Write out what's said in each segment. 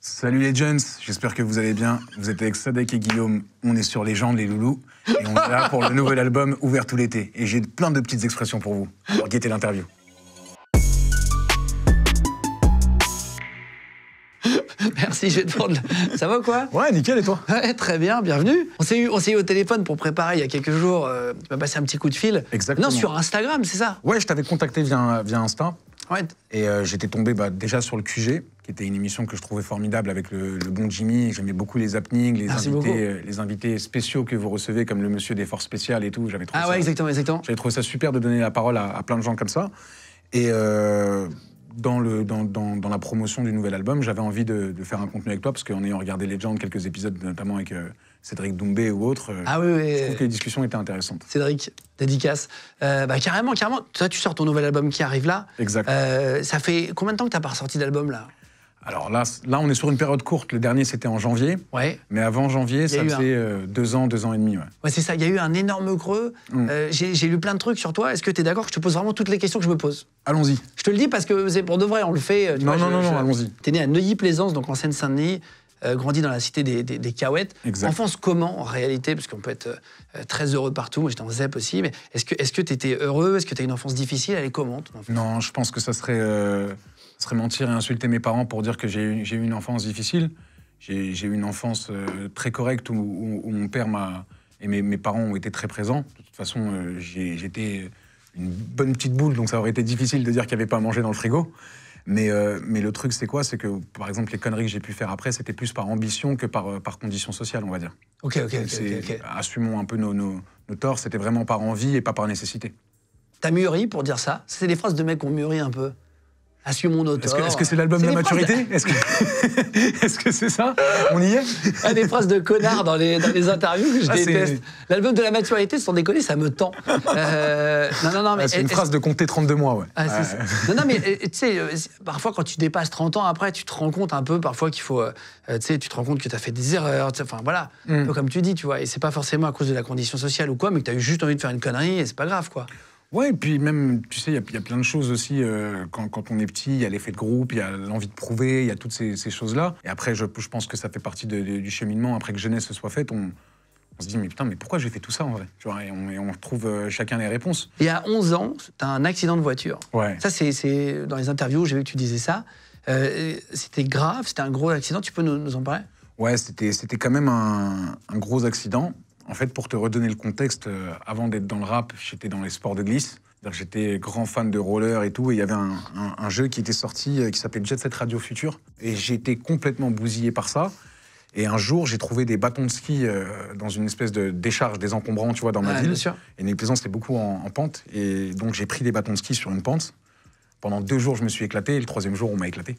Salut les Jones, j'espère que vous allez bien. Vous êtes avec Sadek et Guillaume, on est sur les gens, les loulous, et on est là pour le nouvel album Ouvert tout l'été. Et j'ai plein de petites expressions pour vous. Alors guettez l'interview. Merci, je vais te prendre. Ça va ou quoi? Ouais, nickel, et toi? Ouais, très bien, bienvenue. On s'est eu au téléphone pour préparer il y a quelques jours. Tu m'as passé un petit coup de fil. Exactement. Non, sur Instagram, c'est ça? Ouais, je t'avais contacté via Insta. Ouais. Et j'étais tombé déjà sur le QG, qui était une émission que je trouvais formidable avec le bon Jimmy. J'aimais beaucoup les happenings, les invités spéciaux que vous recevez, comme le monsieur des forces spéciales et tout. J'avais trouvé Ah ouais, exactement. J'avais trouvé ça super de donner la parole à plein de gens comme ça. Et dans la promotion du nouvel album, j'avais envie de faire un contenu avec toi, parce qu'en ayant regardé Legend, quelques épisodes, notamment avec Cédric Doumbé ou autre, ah oui, je trouve que les discussions étaient intéressantes. Cédric, dédicace. Carrément. Toi, tu sors ton nouvel album qui arrive là. Exact. Ça fait combien de temps que tu n'as pas ressorti d'album là? Alors là, on est sur une période courte. Le dernier, c'était en janvier. Ouais. Mais avant janvier, ça faisait 2 ans et demi. Ouais, ouais, c'est ça. Il y a eu un énorme creux. J'ai lu plein de trucs sur toi. Est-ce que tu es d'accord que je te pose vraiment toutes les questions que je me pose? Allons-y. Je te le dis parce que c'est pour de vrai, on le fait. Non, allons-y. Tu es né à Neuilly-Plaisance, donc en Seine-Saint-Denis. Grandi dans la cité des Cahuètes. Exact. Enfance comment, en réalité? Parce qu'on peut être très heureux partout. Moi, j'étais en ZEP aussi. Mais est-ce que tu étais heureux? Est-ce que tu as une enfance difficile? Elle est comment, ton enfance? Non, je pense que ça serait mentir et insulter mes parents pour dire que j'ai eu une enfance difficile. J'ai eu une enfance très correcte où mon père et mes parents ont été très présents. De toute façon, j'étais une bonne petite boule, donc ça aurait été difficile de dire qu'il n'y avait pas à manger dans le frigo. Mais le truc, c'est quoi? C'est que, par exemple, les conneries que j'ai pu faire après, c'était plus par ambition que par condition sociale, on va dire. Ok. Assumons un peu nos torts, c'était vraiment par envie et pas par nécessité. T'as mûri pour dire ça? C'est des phrases de mecs qui ont mûri un peu. Assumons nos torts. Est-ce que c'est l'album de la maturité? Est-ce que c'est ça? On y est? Des phrases de connards dans les interviews que je déteste. L'album de la maturité, sans déconner, ça me tend. Non, mais... c'est une phrase de compter 32 mois, ouais. Non, mais tu sais, parfois, quand tu dépasses 30 ans, après, tu te rends compte un peu, parfois, qu'il faut... tu sais, tu te rends compte que tu as fait des erreurs, enfin, voilà. Un peu comme tu dis, tu vois. Et c'est pas forcément à cause de la condition sociale ou quoi, mais que tu as eu juste envie de faire une connerie et c'est pas grave, quoi. Ouais, et puis même, tu sais, il y a plein de choses aussi, quand on est petit, il y a l'effet de groupe, il y a l'envie de prouver, il y a toutes ces choses-là. Et après, je pense que ça fait partie du cheminement. Après que jeunesse se soit faite, on se dit, mais putain, mais pourquoi j'ai fait tout ça, en vrai? Tu vois, et on trouve chacun les réponses. Et à 11 ans, t'as un accident de voiture. Ouais. Ça, c'est dans les interviews, j'ai vu que tu disais ça. C'était grave, c'était un gros accident, tu peux nous en parler? Ouais, c'était quand même un gros accident. En fait, pour te redonner le contexte, avant d'être dans le rap, j'étais dans les sports de glisse. J'étais grand fan de roller et tout. Et il y avait un jeu qui était sorti qui s'appelait Jet Set Radio Future. Et j'ai été complètement bousillé par ça. Et un jour, j'ai trouvé des bâtons de ski dans une espèce de décharge désencombrant, tu vois, dans ma ville. Bien sûr. Et Neuilly-Plaisance, c'est beaucoup en pente. Et donc, j'ai pris des bâtons de ski sur une pente. Pendant 2 jours, je me suis éclaté. Et le 3e jour, on m'a éclaté.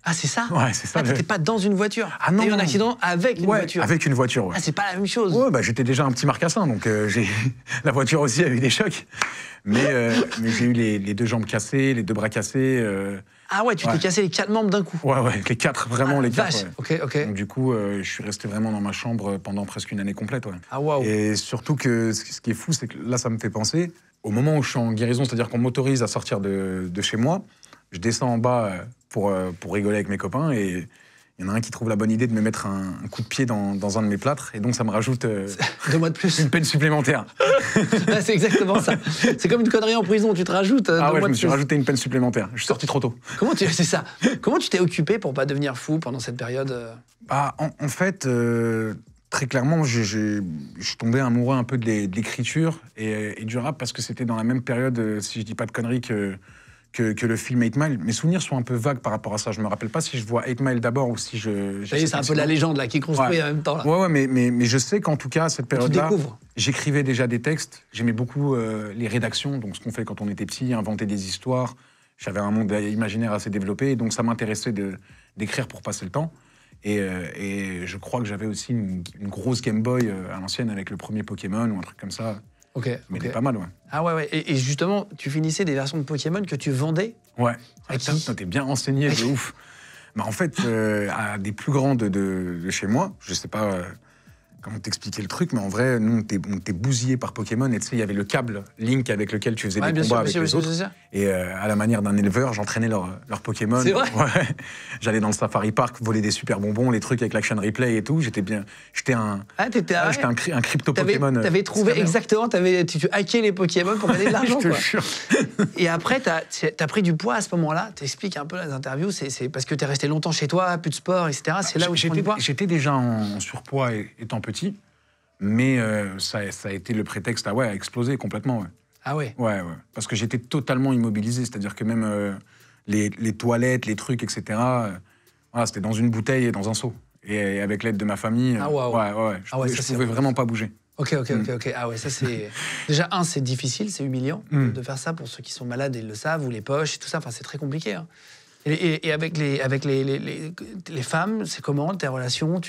Ah, c'est ça? Ouais, c'est ça. T'étais pas dans une voiture? Ah non. T'as eu un accident avec une voiture? Avec une voiture, ouais. Ah, c'est pas la même chose? Ouais, bah j'étais déjà un petit marcassin, donc la voiture aussi a eu des chocs. Mais j'ai eu les 2 jambes cassées, les 2 bras cassés. Ah ouais, tu t'es cassé les 4 membres d'un coup? Ouais, les 4, vraiment les 4. Ouais. Ok. Donc du coup, je suis resté vraiment dans ma chambre pendant presque une année complète, ouais. Ah waouh. Et surtout que ce qui est fou, c'est que là, ça me fait penser, au moment où je suis en guérison, c'est-à-dire qu'on m'autorise à sortir de chez moi, je descends en bas pour rigoler avec mes copains et il y en a un qui trouve la bonne idée de me mettre un coup de pied dans un de mes plâtres et donc ça me rajoute 2 mois de plus. Une peine supplémentaire. C'est exactement ça. C'est comme une connerie en prison, tu te rajoutes 2 mois de plus. Je me suis rajouté une peine supplémentaire. Je suis sorti trop tôt. C'est ça. Comment tu t'es occupé pour pas devenir fou pendant cette période? En fait, très clairement, je suis tombé amoureux un peu de l'écriture et du rap parce que c'était dans la même période, si je dis pas de conneries, que le film 8 Mile. Mes souvenirs sont un peu vagues par rapport à ça. Je me rappelle pas si je vois 8 Mile d'abord ou si je... C'est un peu la légende là, qui construit en même temps. Là. Ouais, mais je sais qu'en tout cas, à cette période-là, tu découvres. J'écrivais déjà des textes. J'aimais beaucoup les rédactions, donc ce qu'on fait quand on était petit, inventer des histoires. J'avais un monde imaginaire assez développé, donc ça m'intéressait d'écrire pour passer le temps. Et je crois que j'avais aussi une grosse Game Boy à l'ancienne avec le premier Pokémon ou un truc comme ça. Mais il est pas mal, ouais. Ah ouais. Et justement, tu finissais des versions de Pokémon que tu vendais? Ouais. À qui? T'es bien renseigné, de ouf. Bah en fait, à des plus grands de chez moi, je sais pas comment t'expliquer le truc, mais en vrai, nous, on était bousillés par Pokémon. Et tu sais, il y avait le câble Link avec lequel tu faisais des combats avec les autres. Et à la manière d'un éleveur, j'entraînais leur Pokémon. C'est vrai. Ouais. J'allais dans le Safari Park, voler des super bonbons, les trucs avec l'action replay et tout. J'étais un crypto-Pokémon. T'avais trouvé exactement, tu hackais les Pokémon pour gagner de l'argent. Je te jure. Et après, t'as pris du poids à ce moment-là. T'expliques un peu dans les interviews. C'est parce que t'es resté longtemps chez toi, plus de sport, etc. C'est là où tu prends du poids. J'étais déjà en surpoids étant petit. Mais ça a été le prétexte à exploser complètement. Ouais. Ah ouais. Ouais. Parce que j'étais totalement immobilisé. C'est-à-dire que même les toilettes, les trucs, etc., voilà, c'était dans une bouteille et dans un seau. Et avec l'aide de ma famille, je pouvais vraiment pas bouger. Ok. Ah ouais, ça c'est... Déjà, c'est difficile, c'est humiliant de faire ça. Pour ceux qui sont malades, ils le savent, ou les poches et tout ça. Enfin, c'est très compliqué. Hein. Et avec les femmes, c'est comment tes relations?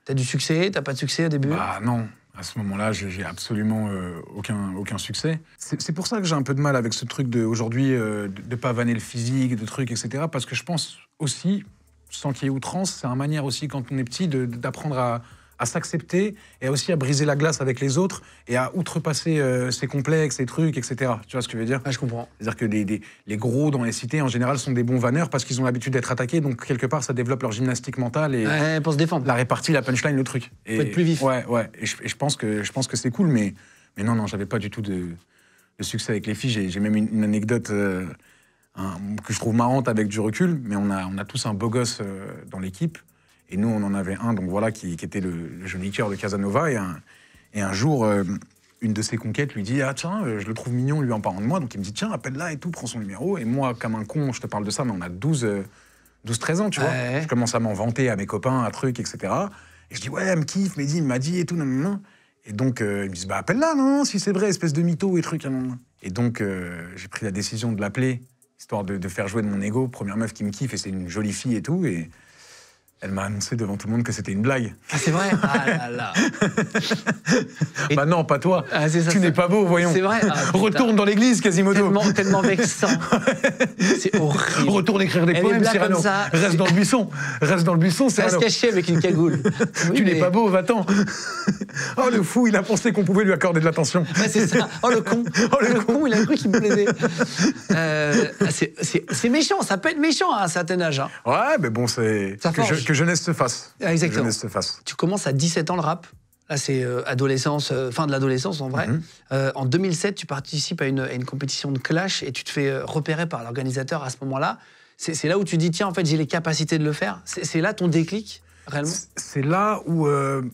T'as du succès? T'as pas de succès au début? Bah non, à ce moment-là, j'ai absolument aucun succès. C'est pour ça que j'ai un peu de mal avec ce truc aujourd'hui de pas vanner le physique, de trucs, etc. Parce que je pense aussi, sans qu'il y ait outrance, c'est une manière aussi, quand on est petit, d'apprendre à s'accepter et aussi à briser la glace avec les autres et à outrepasser ses complexes, ses trucs, etc. Tu vois ce que je veux dire? Ah, je comprends. C'est-à-dire que les gros dans les cités, en général, sont des bons vanneurs parce qu'ils ont l'habitude d'être attaqués, donc quelque part, ça développe leur gymnastique mentale et pour se défendre. La répartie, la punchline, le truc. Faut être plus vif. Ouais. Et je pense que c'est cool, mais non, j'avais pas du tout de succès avec les filles. J'ai même une anecdote que je trouve marrante avec du recul, mais on a tous un beau gosse dans l'équipe. Et nous, on en avait un, donc voilà, qui était le joli cœur de Casanova. Et un jour, une de ses conquêtes lui dit « Ah tiens, je le trouve mignon, lui, en parlant de moi. » Donc il me dit « Tiens, appelle-la et tout, prends son numéro. » Et moi, comme un con, je te parle de ça, mais on a 12-13 ans, tu vois. Je commence à m'en vanter à mes copains, à trucs, etc. Et je dis « Ouais, elle me kiffe, Mehdi, il m'a dit et tout, non. » Et donc, ils me disent « Bah, appelle-la, non, si c'est vrai, espèce de mytho et trucs. » Et donc, j'ai pris la décision de l'appeler, histoire de faire jouer de mon ego. Première meuf qui me kiffe, et c'est une jolie fille et tout. Et elle m'a annoncé devant tout le monde que c'était une blague. Ah, c'est vrai? Ah là là. Bah non, pas toi. Ah, ça, tu n'es pas beau, voyons. C'est vrai. Retourne dans l'église, Quasimodo. Tellement vexant. C'est horrible. Retourne écrire des poèmes, Cyrano. Reste dans le buisson, Cyrano. Reste caché avec une cagoule. Tu n'es pas beau, va-t'en. Oh, le fou, il a pensé qu'on pouvait lui accorder de l'attention. Ouais, c'est ça. Oh, le con. Le con, il a cru qu'il me plaisait. C'est méchant, ça peut être méchant à un certain âge. Hein. Ouais, mais bon, c'est que jeunesse se fasse. Exactement. Jeunesse se fasse. Tu commences à 17 ans le rap. Là, c'est adolescence, fin de l'adolescence en vrai. En 2007, tu participes à une compétition de clash et tu te fais repérer par l'organisateur à ce moment-là. C'est là où tu dis, tiens, en fait, j'ai les capacités de le faire. C'est là ton déclic, réellement? C'est là où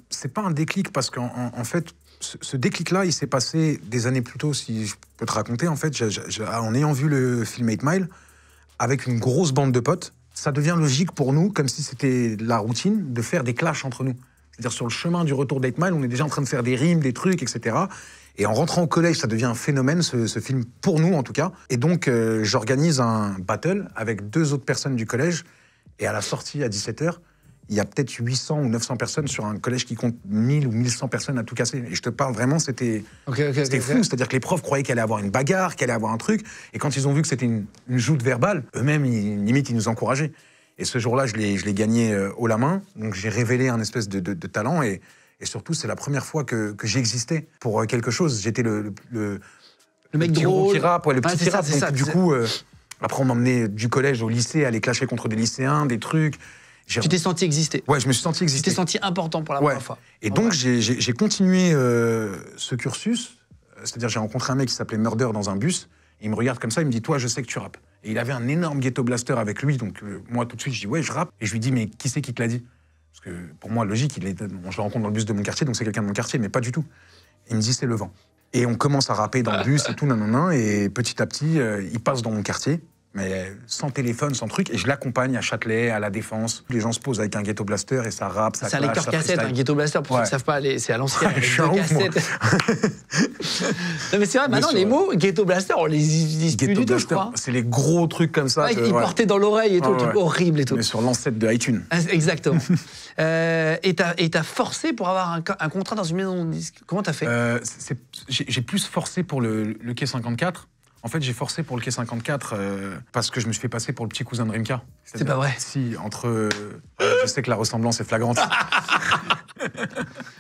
c'est pas un déclic, parce qu'en fait, ce déclic-là, il s'est passé des années plus tôt, si je peux te raconter. En fait, en ayant vu le film 8 Mile, avec une grosse bande de potes, ça devient logique pour nous, comme si c'était la routine, de faire des clashs entre nous. C'est-à-dire, sur le chemin du retour d'8 Mile, on est déjà en train de faire des rimes, des trucs, etc. Et en rentrant au collège, ça devient un phénomène, ce film, pour nous en tout cas. Et donc, j'organise un battle avec 2 autres personnes du collège. Et à la sortie, à 17h, il y a peut-être 800 ou 900 personnes sur un collège qui compte 1000 ou 1100 personnes à tout casser. Et je te parle vraiment, c'était fou. C'est-à-dire que les profs croyaient qu'il allait avoir une bagarre, qu'il allait avoir un truc. Et quand ils ont vu que c'était une joute verbale, eux-mêmes, limite, ils nous encourageaient. Et ce jour-là, je l'ai gagné haut la main. Donc j'ai révélé un espèce de talent. Et surtout, c'est la première fois que j'existais pour quelque chose. J'étais le mec petit drôle qui rappe, le petit qui rappe. Donc du coup, après, on m'emmenait du collège au lycée, aller clasher contre des lycéens, des trucs. Tu t'es senti exister? Ouais, je me suis senti exister. Tu t'es senti important pour la première fois? Et donc, j'ai continué ce cursus. C'est-à-dire, j'ai rencontré un mec qui s'appelait Murder dans un bus. Et il me regarde comme ça, il me dit « Toi, je sais que tu rappes ». Et il avait un énorme ghetto blaster avec lui. Donc, moi, tout de suite, je dis « Ouais, je rappe ». Et je lui dis « Mais qui c'est qui te l'a dit ?» Parce que, pour moi, logique, je le rencontre dans le bus de mon quartier, donc c'est quelqu'un de mon quartier, mais pas du tout. Il me dit « C'est le vent ». Et on commence à rapper dans le bus et tout, nanana. Et petit à petit, il passe dans mon quartier. Mais sans téléphone, sans truc, et je l'accompagne à Châtelet, à La Défense. Les gens se posent avec un ghetto blaster et ça rappe, ça clash, c'est un lecteur cassette, un ghetto blaster, pour ceux qui ne savent pas, c'est à l'ancienne, je suis un ouf, moi. Non mais c'est vrai, maintenant les mots ghetto blaster, on les utilise plus du tout, je crois. C'est les gros trucs comme ça. Ils portaient dans l'oreille et tout, truc horrible et tout. Mais sur l'ancêtre de iTunes. Exactement. Et t'as forcé pour avoir un contrat dans une maison de disques. Comment t'as fait? J'ai plus forcé pour le Quai 54. En fait, j'ai forcé pour le Quai 54 parce que je me suis fait passer pour le petit cousin de Rimka. C'est pas vrai. Si, je sais que la ressemblance est flagrante.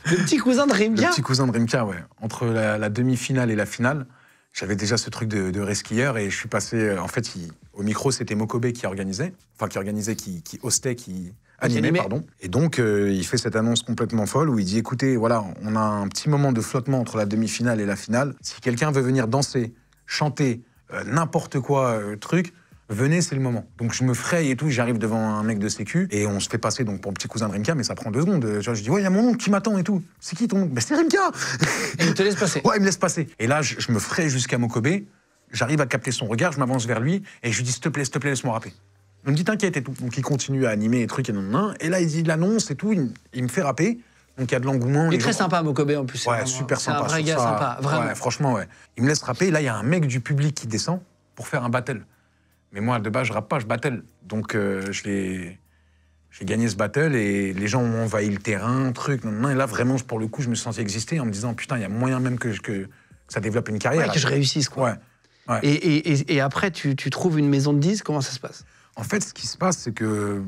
Le petit cousin de Rimka. Le petit cousin de Rimka, ouais. Entre la demi-finale et la finale, j'avais déjà ce truc de resquilleur et je suis passé... En fait, au micro, c'était Mokobe qui organisait, qui hostait, qui animait, pardon. Et donc, il fait cette annonce complètement folle où il dit, écoutez, voilà, on a un petit moment de flottement entre la demi-finale et la finale. Si quelqu'un veut venir danser, chanter, n'importe quoi, venez, c'est le moment. Donc je me fraye et tout, j'arrive devant un mec de sécu et on se fait passer donc pour le petit cousin de Rimka, mais ça prend 2 secondes. Je dis, ouais, il y a mon oncle qui m'attend et tout. C'est qui ton oncle? Ben, c'est Rimka. Et il te laisse passer? Ouais, il me laisse passer. Et là, je me fraye jusqu'à Mokobe, j'arrive à capter son regard, je m'avance vers lui et je lui dis, s'il te plaît, laisse-moi rapper. Il me dit, t'inquiète et tout. Donc il continue à animer et trucs et non. Et là, il dit l'annonce et tout, il me fait rapper. Donc il y a de l'engouement. Il est très sympa, Mokobe, en plus. Ouais, super sympa. C'est un vrai gars sympa, vraiment. Ouais, franchement, ouais. Il me laisse rapper. Et là, il y a un mec du public qui descend pour faire un battle. Mais moi, de base, je rappe pas, je battle. Donc, j'ai gagné ce battle et les gens ont envahi le terrain, Et là, vraiment, pour le coup, je me suis senti exister en me disant, putain, il y a moyen même que ça développe une carrière. Ouais, que je réussisse, quoi. Ouais. Et après, tu trouves une maison de disques, comment ça se passe? En fait, ce qui se passe, c'est que,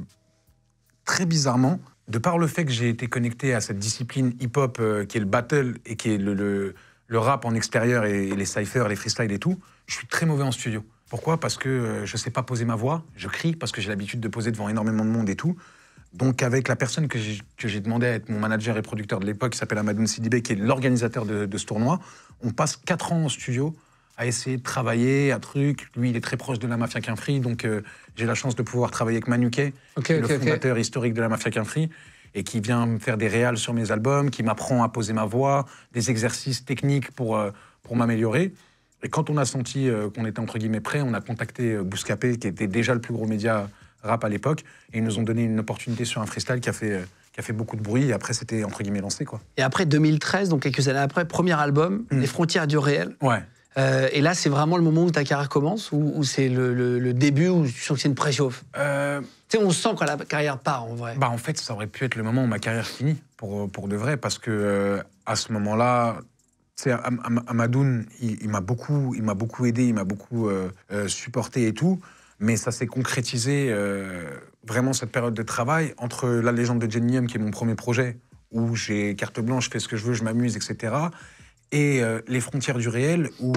très bizarrement, de par le fait que j'ai été connecté à cette discipline hip-hop qui est le battle et qui est le rap en extérieur et les cyphers, les freestyles et tout, je suis très mauvais en studio. Pourquoi? Parce que je sais pas poser ma voix, je crie, parce que j'ai l'habitude de poser devant énormément de monde et tout. Donc avec la personne que j'ai demandé à être mon manager et producteur de l'époque, qui s'appelle Amadoun Sidibé, qui est l'organisateur de ce tournoi, on passe 4 ans en studio à essayer de travailler, à truc. Lui, il est très proche de la Mafia Quin Free, donc j'ai la chance de pouvoir travailler avec Manu Kay, le fondateur historique de la Mafia Quin Free, et qui vient me faire des réals sur mes albums, qui m'apprend à poser ma voix, des exercices techniques pour m'améliorer. Et quand on a senti qu'on était entre guillemets prêt, on a contacté Bouscapé, qui était déjà le plus gros média rap à l'époque, et ils nous ont donné une opportunité sur un freestyle qui a fait beaucoup de bruit, et après c'était entre guillemets lancé, quoi. Et après 2013, donc quelques années après, premier album, Les frontières du réel. Ouais. Et là, c'est vraiment le moment où ta carrière commence, ou c'est le début où tu sens que c'est une préchauffe? Tu sais, on sent quand la carrière part, en vrai. Bah, en fait, ça aurait pu être le moment où ma carrière finit, pour de vrai, parce que à ce moment-là, tu sais, Amadoun, il m'a beaucoup aidé, il m'a beaucoup supporté et tout, mais ça s'est concrétisé vraiment cette période de travail entre La Légende de Jenny M, qui est mon premier projet, où j'ai carte blanche, je fais ce que je veux, je m'amuse, etc., et Les frontières du réel, où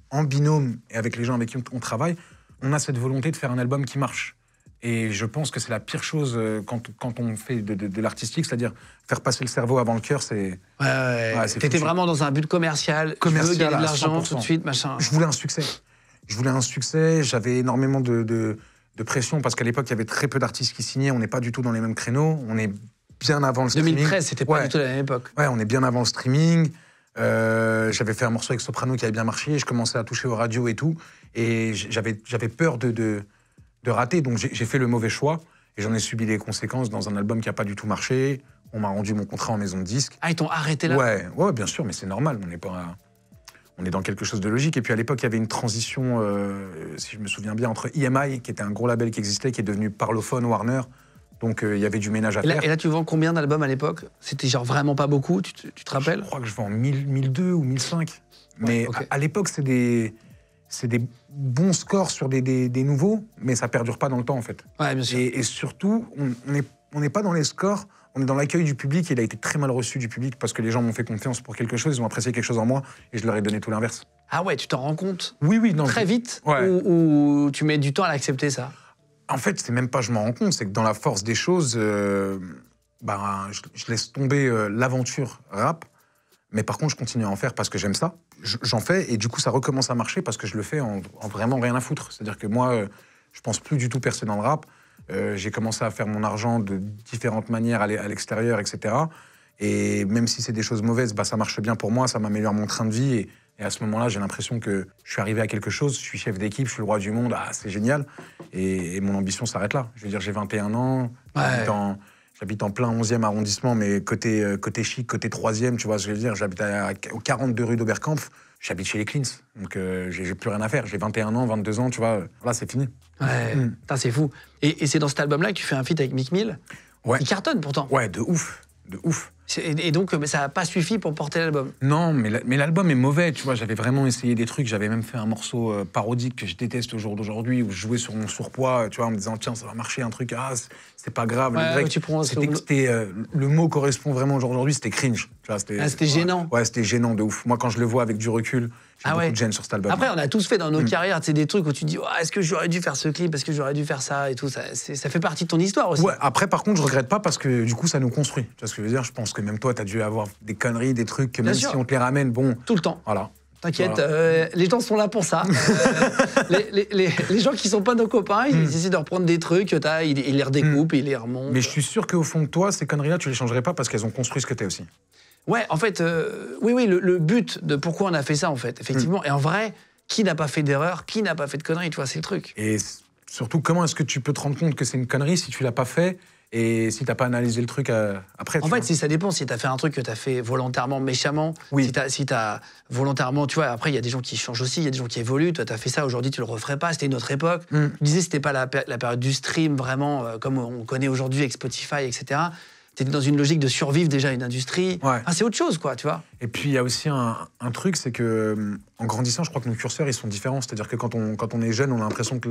en binôme et avec les gens avec qui on travaille, on a cette volonté de faire un album qui marche. Et je pense que c'est la pire chose quand on fait de l'artistique, c'est-à-dire faire passer le cerveau avant le cœur, c'est... Ouais, t'étais vraiment dans un but commercial, tu veux gagner de l'argent tout de suite, machin. Je voulais un succès. J'avais énormément de pression, parce qu'à l'époque, il y avait très peu d'artistes qui signaient, on n'est pas du tout dans les mêmes créneaux, on est bien avant le streaming. 2013, c'était pas du tout la même époque. Ouais, on est bien avant le streaming. J'avais fait un morceau avec Soprano qui avait bien marché, je commençais à toucher aux radios et tout, et j'avais peur de rater, donc j'ai fait le mauvais choix, et j'en ai subi les conséquences dans un album qui n'a pas du tout marché. On m'a rendu mon contrat en maison de disque. Ah, ils t'ont arrêté là? Ouais, bien sûr, mais c'est normal, on est dans quelque chose de logique. Et puis à l'époque, il y avait une transition, si je me souviens bien, entre EMI, qui était un gros label qui existait, qui est devenu Parlophone, Warner. Donc il y avait du ménage à faire. Et là, tu vends combien d'albums à l'époque? C'était genre vraiment pas beaucoup, tu te rappelles? Je crois que je vends 1002 ou 1005. Mais okay. à l'époque, c'est des bons scores sur des nouveaux, mais ça perdure pas dans le temps, en fait. Ouais, bien sûr. Et surtout, on n'est pas dans les scores, on est dans l'accueil du public. Il a été très mal reçu du public parce que les gens m'ont fait confiance pour quelque chose, ils ont apprécié quelque chose en moi, et je leur ai donné tout l'inverse. Ah ouais, tu t'en rends compte? Oui, non. Très vite? Ouais. Ou tu mets du temps à l'accepter, ça? En fait, c'est même pas je m'en rends compte, c'est que dans la force des choses, je laisse tomber l'aventure rap, mais par contre, je continue à en faire parce que j'aime ça. J'en fais, et du coup, ça recommence à marcher parce que je le fais en vraiment rien à foutre. C'est-à-dire que moi, je pense plus du tout percer dans le rap. J'ai commencé à faire mon argent de différentes manières à l'extérieur, etc. Et même si c'est des choses mauvaises, ça marche bien pour moi, ça m'améliore mon train de vie. Et à ce moment-là, j'ai l'impression que je suis arrivé à quelque chose, je suis chef d'équipe, je suis le roi du monde, c'est génial. Et mon ambition s'arrête là. Je veux dire, j'ai 21 ans, j'habite en plein 11e arrondissement, mais côté chic, côté 3e, tu vois ce que je veux dire. J'habite aux 42 rue d'Oberkampf, j'habite chez les Cleans, donc j'ai plus rien à faire. J'ai 21 ans, 22 ans, tu vois, là, c'est fini. Ouais, c'est fou. Et c'est dans cet album-là que tu fais un feat avec Meek Mill, qui cartonne pourtant. Ouais, de ouf. Et donc, ça n'a pas suffi pour porter l'album. Non, mais l'album est mauvais, tu vois. J'avais vraiment essayé des trucs. J'avais même fait un morceau parodique que je déteste au jour d'aujourd'hui, où je jouais sur mon surpoids, tu vois, en me disant, tiens, ça va marcher, un truc, c'est pas grave. Ouais, tu prends le mot correspond vraiment au jour d'aujourd'hui, c'était cringe. C'était gênant. Ouais, c'était gênant de ouf. Moi, quand je le vois avec du recul, j'ai beaucoup de gêne sur cet album. Après, on a tous fait dans nos carrières, tu sais, des trucs où tu te dis, oh, est-ce que j'aurais dû faire ce clip, est-ce que j'aurais dû faire ça et tout. Ça fait partie de ton histoire aussi. Ouais, après, par contre, je regrette pas parce que du coup, ça nous construit. Tu vois ce que je veux dire? Je pense que même toi, t'as dû avoir des conneries, des trucs que même si on te les ramène, bon. Tout le temps. Voilà. T'inquiète, les gens sont là pour ça. Les gens qui sont pas nos copains, ils essaient de reprendre des trucs, ils les redécoupent, ils les remontent. Mais je suis sûr qu'au fond de toi, ces conneries-là, tu les changerais pas parce qu'elles ont construit ce que t'es aussi. Ouais, en fait, oui, le but de pourquoi on a fait ça, en fait, effectivement. Et en vrai, qui n'a pas fait d'erreur, qui n'a pas fait de conneries, tu vois, c'est le truc. Et surtout, comment est-ce que tu peux te rendre compte que c'est une connerie si tu l'as pas fait et si t'as pas analysé le truc après? En fait, si ça dépend, si t'as fait un truc que t'as fait volontairement, méchamment, si t'as volontairement, tu vois, après, il y a des gens qui changent aussi, il y a des gens qui évoluent, toi, t'as fait ça, aujourd'hui, tu le referais pas, c'était une autre époque. Tu disais, c'était pas la période du stream, vraiment, comme on connaît aujourd'hui avec Spotify, etc. T'étais dans une logique de survivre déjà à une industrie. Ouais. Enfin, c'est autre chose, quoi, tu vois. Et puis, il y a aussi un truc, c'est que en grandissant, je crois que nos curseurs, ils sont différents. C'est-à-dire que quand on est jeune, on a l'impression que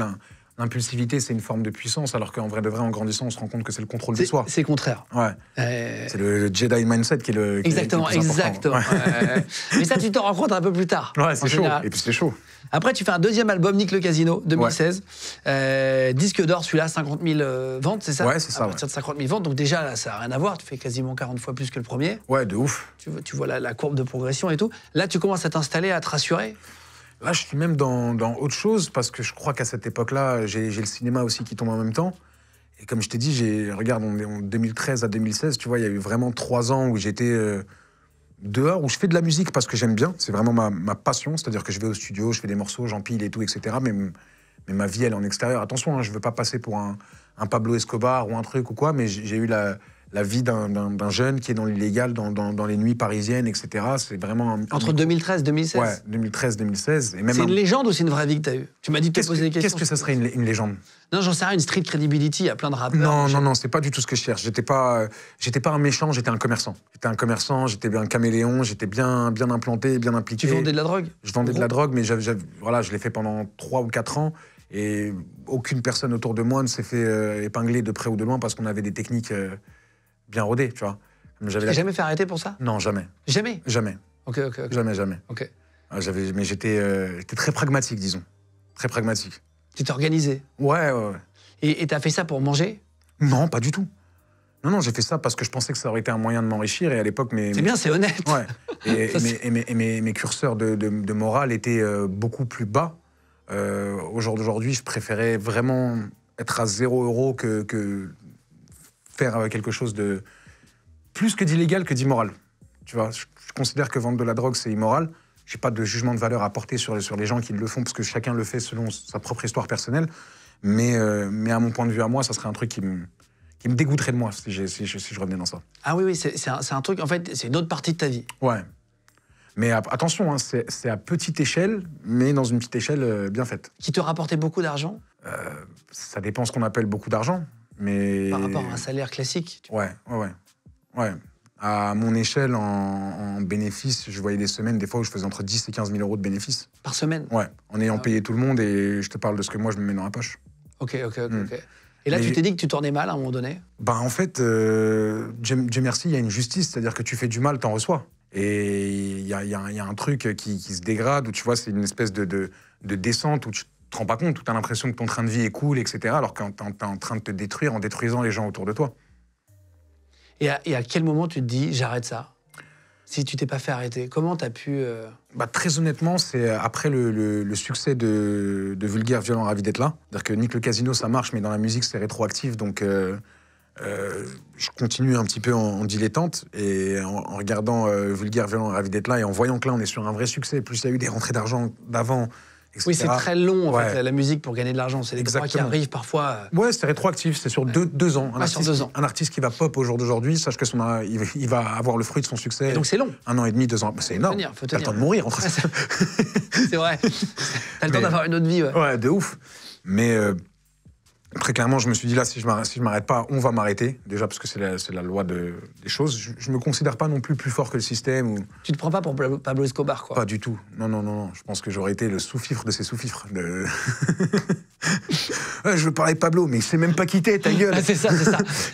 l'impulsivité, c'est une forme de puissance, alors qu'en vrai de vrai, en grandissant, on se rend compte que c'est le contrôle de soi. C'est le contraire. Ouais. C'est le Jedi mindset qui est le Exactement, qui est le plus exactement. important. Mais ça, tu t'en rends compte un peu plus tard. Ouais, c'est chaud. Et puis c'est chaud. Après, tu fais un deuxième album, Nick le Casino, 2016. Disque d'or, celui-là, 50 000 ventes, c'est ça? Ouais, c'est ça. À partir de 50 000 ventes, donc déjà, là, ça n'a rien à voir. Tu fais quasiment 40 fois plus que le premier. Ouais, de ouf. Tu vois la courbe de progression et tout. Là, tu commences à t'installer, à te rassurer. Là, je suis même dans autre chose, parce que je crois qu'à cette époque-là, j'ai le cinéma aussi qui tombe en même temps. Et comme je t'ai dit, regarde, on est en 2013 à 2016, tu vois, il y a eu vraiment 3 ans où j'étais dehors, où je fais de la musique parce que j'aime bien. C'est vraiment ma passion, c'est-à-dire que je vais au studio, je fais des morceaux, j'empile et tout, etc. Mais ma vie, elle est en extérieur. Attention, hein, je veux pas passer pour un Pablo Escobar ou un truc ou quoi, mais j'ai eu la vie d'un jeune qui est dans l'illégal, dans les nuits parisiennes, etc. C'est vraiment... Entre 2013 et 2016? Ouais, 2013-2016. C'est une légende ou c'est une vraie vie que t'as eue? Tu m'as dit de te poser des questions. Qu'est-ce que ça serait une légende? Non, j'en sais rien, une street credibility, il y a plein de rappeurs. Non, c'est pas du tout ce que je cherche. J'étais pas un méchant, j'étais un commerçant. J'étais un caméléon, j'étais bien implanté, bien impliqué. Tu vendais de la drogue? Je vendais de la drogue, mais voilà, je l'ai fait pendant 3 ou 4 ans. Et aucune personne autour de moi ne s'est fait épingler de près ou de loin parce qu'on avait des techniques bien rodées, tu vois. Tu t'es jamais fait arrêter pour ça? Non, jamais. Jamais? Jamais. Ok. Jamais. Ok. Mais j'étais très pragmatique, disons. Très pragmatique. Tu t'es organisé? Ouais. Et t'as fait ça pour manger? Non, pas du tout. Non, j'ai fait ça parce que je pensais que ça aurait été un moyen de m'enrichir. Et à l'époque, c'est bien, c'est honnête. Ouais. Et mes curseurs de morale étaient beaucoup plus bas. Au jour d'aujourd'hui, je préférais vraiment être à 0 € que faire quelque chose de plus que d'illégal que d'immoral. Tu vois, je considère que vendre de la drogue, c'est immoral. J'ai pas de jugement de valeur à porter sur les gens qui le font, parce que chacun le fait selon sa propre histoire personnelle. Mais à mon point de vue à moi, ça serait un truc qui me dégoûterait de moi si je revenais dans ça. Ah oui, c'est un truc, en fait, c'est une autre partie de ta vie. Ouais. Mais attention, hein, c'est à petite échelle, mais dans une petite échelle bien faite. Qui te rapportait beaucoup d'argent? Ça dépend ce qu'on appelle beaucoup d'argent, mais... Par rapport à un salaire classique? Ouais. À mon échelle, en bénéfice, je voyais des semaines, des fois, où je faisais entre 10 et 15 000 € de bénéfices. Par semaine? Ouais, en ayant payé tout le monde, et je te parle de ce que moi, je me mets dans la poche. Ok. Et là, tu t'es dit que tu tournais mal à un moment donné? En fait, Dieu merci, il y a une justice, c'est-à-dire que tu fais du mal, t'en reçois. Et il y a un truc qui se dégrade, où tu vois, c'est une espèce de descente, où tu te rends pas compte, où tu as l'impression que ton train de vie est cool, etc., alors que t'es en train de te détruire en détruisant les gens autour de toi. Et à quel moment tu te dis, j'arrête ça? Si tu t'es pas fait arrêter, comment t'as pu... Très honnêtement, c'est après le succès de Vulgaire, Violent, Ravi d'être là. C'est-à-dire que Nick le Casino, ça marche, mais dans la musique, c'est rétroactif, donc je continue un petit peu en dilettante, et en regardant Vulgaire, Violent, Ravi d'être là, et en voyant que là, on est sur un vrai succès, plus il y a eu des rentrées d'argent d'avant, etc. Oui, c'est très long, en fait, la musique, pour gagner de l'argent. C'est des droits qui arrivent parfois... Ouais, c'est rétroactif, c'est sur 2 ans. Sur 2 ans. Un artiste qui va pop au jour d'aujourd'hui, sache que il va avoir le fruit de son succès. Et donc c'est long. 1 an et demi, 2 ans. C'est énorme. T'as le temps de mourir, entre ça. C'est vrai. T'as le temps d'avoir une autre vie, ouais. Ouais, de ouf. Mais Très clairement, je me suis dit, là, si je m'arrête pas, on va m'arrêter. Déjà, parce que c'est la loi des choses. Je me considère pas non plus fort que le système. Tu te prends pas pour Pablo Escobar, quoi? Pas du tout. Non. Je pense que j'aurais été le sous-fifre de ces sous-fifres. Ouais, je veux parler de Pablo, mais il sait même pas quitter, ta gueule. Ah, c'est ça.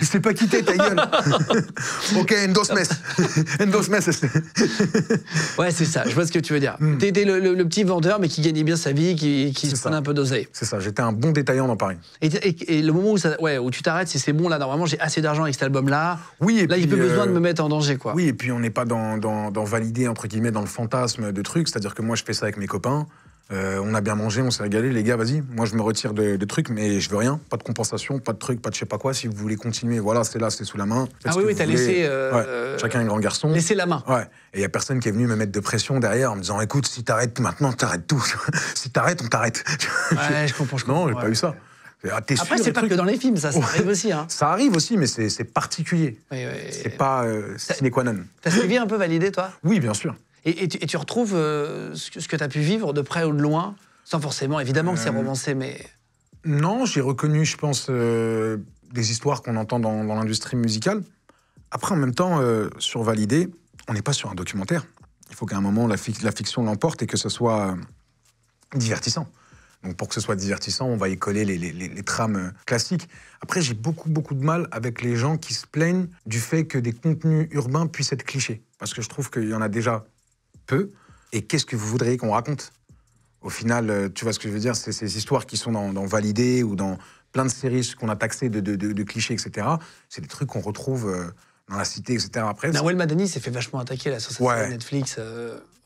Il sait pas quitter, ta gueule. Ok, endos mes. Ouais, c'est ça. Je vois ce que tu veux dire. T'étais le petit vendeur, mais qui gagnait bien sa vie, qui se prenait un peu d'oseille. C'est ça. J'étais un bon détaillant dans Paris. Et le moment où tu t'arrêtes, c'est bon, là, normalement, j'ai assez d'argent avec cet album-là. Oui, et là, il n'y a plus besoin de me mettre en danger, quoi. Oui, et puis on n'est pas dans valider, entre guillemets, dans le fantasme de trucs. C'est-à-dire que moi, je fais ça avec mes copains. On a bien mangé, on s'est régalé. Les gars, vas-y, moi, je me retire de trucs, mais je veux rien. Pas de compensation, pas de trucs, pas de je sais pas quoi. Si vous voulez continuer, voilà, c'est sous la main. Ah oui, t'as laissé... chacun est grand garçon. Laisser la main. Ouais. Et il y a personne qui est venu me mettre de pression derrière en me disant, écoute, si t'arrêtes maintenant, t'arrêtes tout. Si t'arrêtes, on t'arrête. Ouais, je comprends. Non, j'ai pas eu ça. Après, c'est pas que dans les films, ça arrive aussi. Hein. Ça arrive aussi, mais c'est particulier. Oui. C'est pas sine qua non. T'as suivi un peu Validé, toi? Oui, bien sûr. Et tu retrouves ce que t'as pu vivre de près ou de loin, sans forcément, évidemment que c'est romancé, mais... Non, j'ai reconnu, je pense, des histoires qu'on entend dans l'industrie musicale. Après, en même temps, sur Validé, on n'est pas sur un documentaire. Il faut qu'à un moment, la fiction l'emporte et que ce soit divertissant. Donc pour que ce soit divertissant, on va y coller les trames classiques. Après, j'ai beaucoup de mal avec les gens qui se plaignent du fait que des contenus urbains puissent être clichés. Parce que je trouve qu'il y en a déjà peu. Et qu'est-ce que vous voudriez qu'on raconte? Au final, tu vois ce que je veux dire, c'est ces histoires qui sont dans Validé ou dans plein de séries qu'on a taxées de clichés, etc. C'est des trucs qu'on retrouve dans la cité, etc. Après, Nawel Madani s'est fait vachement attaquer là, sur sa série Netflix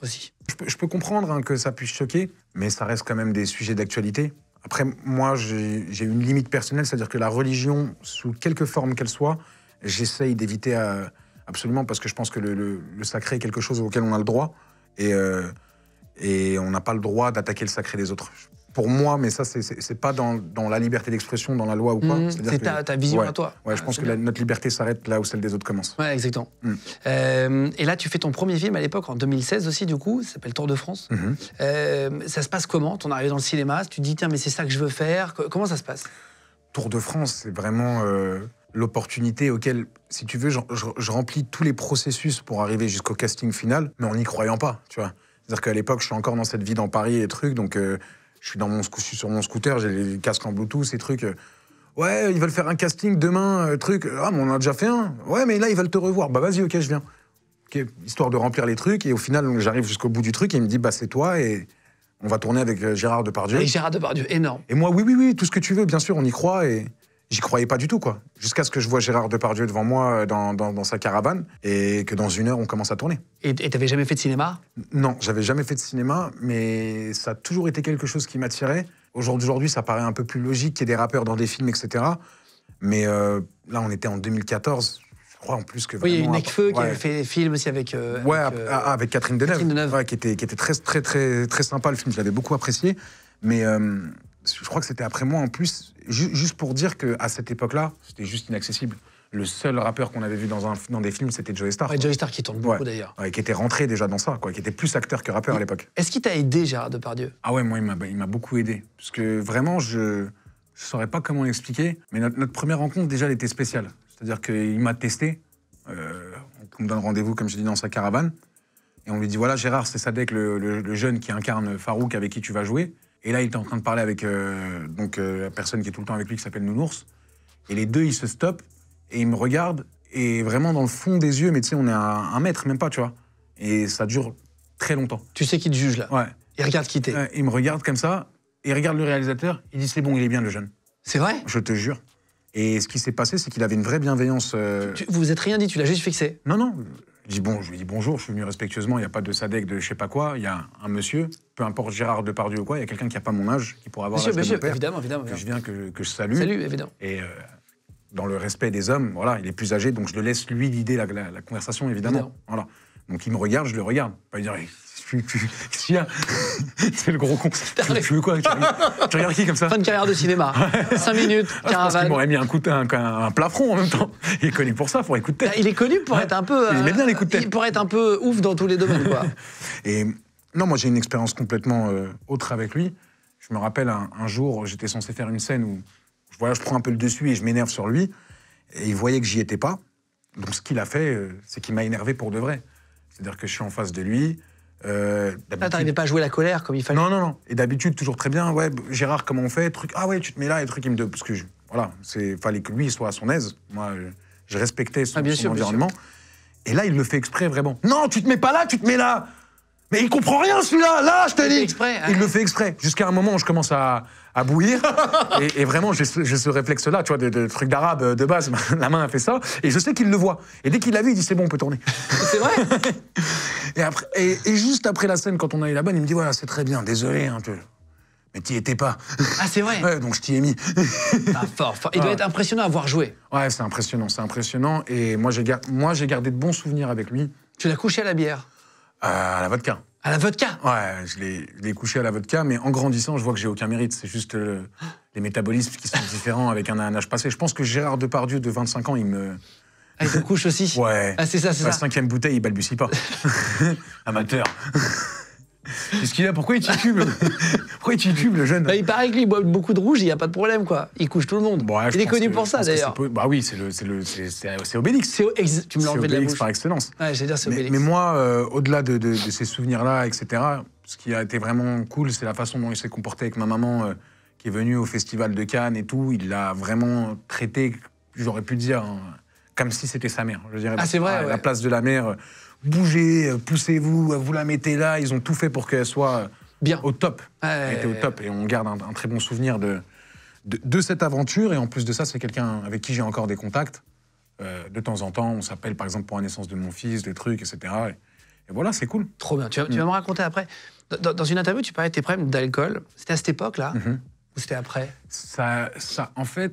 aussi. Je peux comprendre que ça puisse choquer, mais ça reste quand même des sujets d'actualité. Après, moi, j'ai une limite personnelle, c'est-à-dire que la religion, sous quelque forme qu'elle soit, j'essaye d'éviter absolument, parce que je pense que le sacré est quelque chose auquel on a le droit, et on n'a pas le droit d'attaquer le sacré des autres. Pour moi, mais ça, c'est pas dans la liberté d'expression, dans la loi ou quoi. C'est ta vision à toi. Ouais, je pense que notre liberté s'arrête là où celle des autres commence. Ouais, exactement. Et là, tu fais ton premier film à l'époque, en 2016 aussi, du coup, ça s'appelle Tour de France. Ça se passe comment, ton arrivée dans le cinéma? Tu te dis, tiens, mais c'est ça que je veux faire. Comment ça se passe? Tour de France, c'est vraiment l'opportunité auquel, si tu veux, je remplis tous les processus pour arriver jusqu'au casting final, mais en n'y croyant pas, tu vois. C'est-à-dire qu'à l'époque, je suis encore dans cette vie dans Paris et trucs, donc... je suis sur mon scooter, j'ai les casques en Bluetooth, ces trucs. Ouais, ils veulent faire un casting demain, truc. Ah, mais on en a déjà fait un. Ouais, mais là, ils veulent te revoir. Bah, vas-y, ok, je viens. Okay, histoire de remplir les trucs. Et au final, j'arrive jusqu'au bout du truc et il me dit, bah, c'est toi et on va tourner avec Gérard Depardieu. Avec Gérard Depardieu, énorme. Et moi, oui, tout ce que tu veux, bien sûr, on y croit. Et j'y croyais pas du tout, quoi. Jusqu'à ce que je vois Gérard Depardieu devant moi dans sa caravane et que dans 1 heure, on commence à tourner. Et t'avais jamais fait de cinéma? Non, j'avais jamais fait de cinéma, mais ça a toujours été quelque chose qui m'attirait. Aujourd'hui, ça paraît un peu plus logique qu'il y ait des rappeurs dans des films, etc. Mais là, on était en 2014, je crois en plus que vraiment... Oui, il y a eu Nekfeu qui avait fait des films aussi avec... avec Catherine Deneuve. Ouais, qui était très sympa, le film, je l'avais beaucoup apprécié. Mais... je crois que c'était après moi en plus, juste pour dire qu'à cette époque-là, c'était juste inaccessible. Le seul rappeur qu'on avait vu dans des films, c'était Joey Starr. Ouais, Joey Starr qui tourne beaucoup d'ailleurs. Ouais, qui était rentré déjà dans ça, quoi, qui était plus acteur que rappeur à l'époque. Est-ce qu'il t'a aidé, Gérard Depardieu? Ah ouais, moi, il m'a beaucoup aidé. Parce que vraiment, je saurais pas comment l'expliquer, mais notre première rencontre, déjà, elle était spéciale. C'est-à-dire qu'il m'a testé, on me donne rendez-vous, comme je dis, dans sa caravane, et on lui dit, voilà, Gérard, c'est Sadek, le jeune qui incarne Farouk, avec qui tu vas jouer. Et là, il était en train de parler avec la personne qui est tout le temps avec lui, qui s'appelle Nounours. Et les deux, ils se stoppent et ils me regardent. Et vraiment, dans le fond des yeux, mais tu sais, on est à 1 mètre, même pas, tu vois. Et ça dure très longtemps. Tu sais qu'il te juge, là? Ouais. Il regarde qui t'es. Il me regarde comme ça, il regarde le réalisateur, il dit, c'est bon, il est bien, le jeune. C'est vrai? Je te jure. Et ce qui s'est passé, c'est qu'il avait une vraie bienveillance. Vous vous êtes rien dit, tu l'as juste fixé? Non. Je lui dis bonjour, je suis venu respectueusement, il n'y a pas de Sadek de je sais pas quoi, il y a un monsieur, peu importe Gérard Depardieu ou quoi, il y a quelqu'un qui n'a pas mon âge, qui pourra avoir l'âge de mon père, évidemment. que je viens, que je salue. Salut, évidemment. Et dans le respect des hommes, voilà, il est plus âgé, donc je le laisse lui guider la conversation, évidemment. Voilà. Donc il me regarde, je le regarde. Pas lui dire, qu'est-ce qu'il y a? C'est le gros con. Tu veux quoi? Tu regardes qui comme ça? Fin de carrière de cinéma. 5 minutes, caravane. Je pense qu'il m'aurait mis un plafond en même temps. Il est connu pour ça, pour écouter. Il est connu pour être un peu... il aimait bien l'écouter. Pour être un peu ouf dans tous les domaines, quoi. Et non, moi j'ai une expérience complètement autre avec lui. Je me rappelle un jour, j'étais censé faire une scène où Voilà, je prends un peu le dessus et je m'énerve sur lui. Et il voyait que j'y étais pas. Donc ce qu'il a fait, c'est qu'il m'a énervé pour de vrai. C'est-à-dire que je suis en face de lui. T'arrivais pas à jouer la colère comme il fallait. Non. Et d'habitude, toujours très bien. Ouais, Gérard, comment on fait? Truc. Ah ouais, tu te mets là et truc. Il me dit, parce que voilà, fallait que lui il soit à son aise. Moi, je respectais son environnement. Et là, il le fait exprès vraiment. Non, tu te mets pas là, tu te mets là. Mais il comprend rien celui-là. Là, je te dis. Il le fait exprès. Jusqu'à un moment où je commence à bouillir. et vraiment, j'ai ce réflexe-là, tu vois, de truc d'arabe de base. La main a fait ça. Et je sais qu'il le voit. Et dès qu'il l'a vu, il dit c'est bon, on peut tourner. C'est vrai. et juste après la scène, quand on allait là-bas, il me dit voilà, c'est très bien, désolé, hein, mais t'y étais pas. Ah, c'est vrai. Ouais, donc je t'y ai mis. Ah, fort. Il doit être impressionnant à voir jouer. Ouais, c'est impressionnant. Et moi, j'ai gardé de bons souvenirs avec lui. Tu l'as couché à la bière? À la vodka. À la vodka? Ouais, je l'ai couché à la vodka, mais en grandissant, je vois que j'ai aucun mérite. C'est juste les métabolismes qui sont différents avec un âge passé. Je pense que Gérard Depardieu, de 25 ans, il me... Ah, il te couche aussi? Ouais. Ah, c'est ça. La 5e bouteille, il balbutie pas. Amateur. Qu'est-ce qu'il a? Pourquoi il titube? Le jeune? Il paraît que lui, il boit beaucoup de rouge, il n'y a pas de problème, quoi. Il couche tout le monde. Bon, ouais, il est connu pour ça, d'ailleurs. Bah oui, c'est Obélix. Tu me l'as enlevé de la bouche. Par excellence. Ouais, j'allais dire, c'est Obélix. Mais moi, au-delà de ces souvenirs-là, etc., ce qui a été vraiment cool, c'est la façon dont il s'est comporté avec ma maman, qui est venue au Festival de Cannes et tout. Il l'a vraiment traité, j'aurais pu dire, hein, comme si c'était sa mère. Je dirais. Ah, c'est vrai, ouais. La place de la mère... Bougez, poussez-vous, vous la mettez là. Ils ont tout fait pour qu'elle soit bien au top. Elle était au top. Et on garde un très bon souvenir de cette aventure. Et en plus de ça, c'est quelqu'un avec qui j'ai encore des contacts. De temps en temps, on s'appelle par exemple pour la naissance de mon fils, des trucs, etc. Et voilà, c'est cool. Trop bien. Tu vas me raconter après. Dans une interview, tu parlais de tes problèmes d'alcool. C'était à cette époque-là ou c'était après? En fait,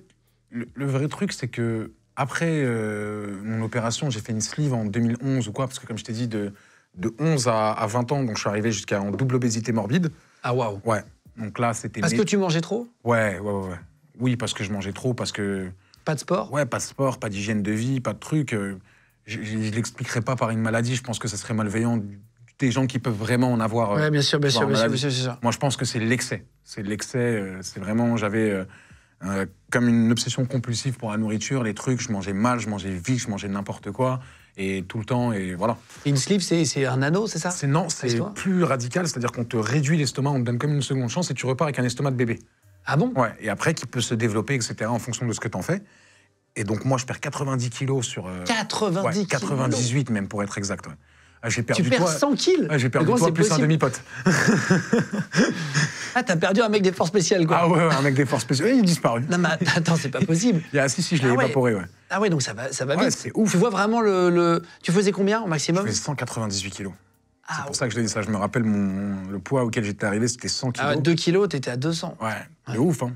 le vrai truc, c'est que après mon opération, j'ai fait une sleeve en 2011 ou quoi, parce que comme je t'ai dit, de 11 à 20 ans, donc je suis arrivé jusqu'à en double obésité morbide. Ah waouh. Ouais. Donc là, c'était... Parce que tu mangeais trop? Ouais. Oui, parce que je mangeais trop, parce que... Pas de sport? Ouais, pas de sport, pas d'hygiène de vie, pas de trucs. Je l'expliquerais pas par une maladie, je pense que ça serait malveillant des gens qui peuvent vraiment en avoir... Ouais, bien sûr, c'est ça. Moi, je pense que c'est l'excès. C'est vraiment... J'avais... comme une obsession compulsive pour la nourriture, les trucs, je mangeais mal, je mangeais vite, je mangeais n'importe quoi, et tout le temps, et voilà. Et une sleeve, c'est un anneau, c'est ça? Non, c'est plus radical, c'est-à-dire qu'on te réduit l'estomac, on te donne comme une seconde chance, et tu repars avec un estomac de bébé. Ah bon? Ouais, et après, qui peut se développer, etc., en fonction de ce que t'en fais. Et donc, moi, je perds 90 kilos sur... 90 kilos? 98 même, pour être exact, ouais. Tu perds 100 kilos? J'ai perdu toi plus un demi-pote. Ah, t'as perdu un mec des forces spéciales, quoi. Ah ouais, un mec des forces spéciales. Il est disparu. Non, mais attends, c'est pas possible. Si, je l'ai évaporé, ouais. Ah ouais, donc ça va vite. C'est ouf. Tu vois vraiment Tu faisais combien au maximum? Je faisais 198 kilos. C'est pour ça que je te dis ça. Je me rappelle le poids auquel j'étais arrivé, c'était 100 kilos. Ah, 2 kilos, t'étais à 200. Ouais, de ouf, hein.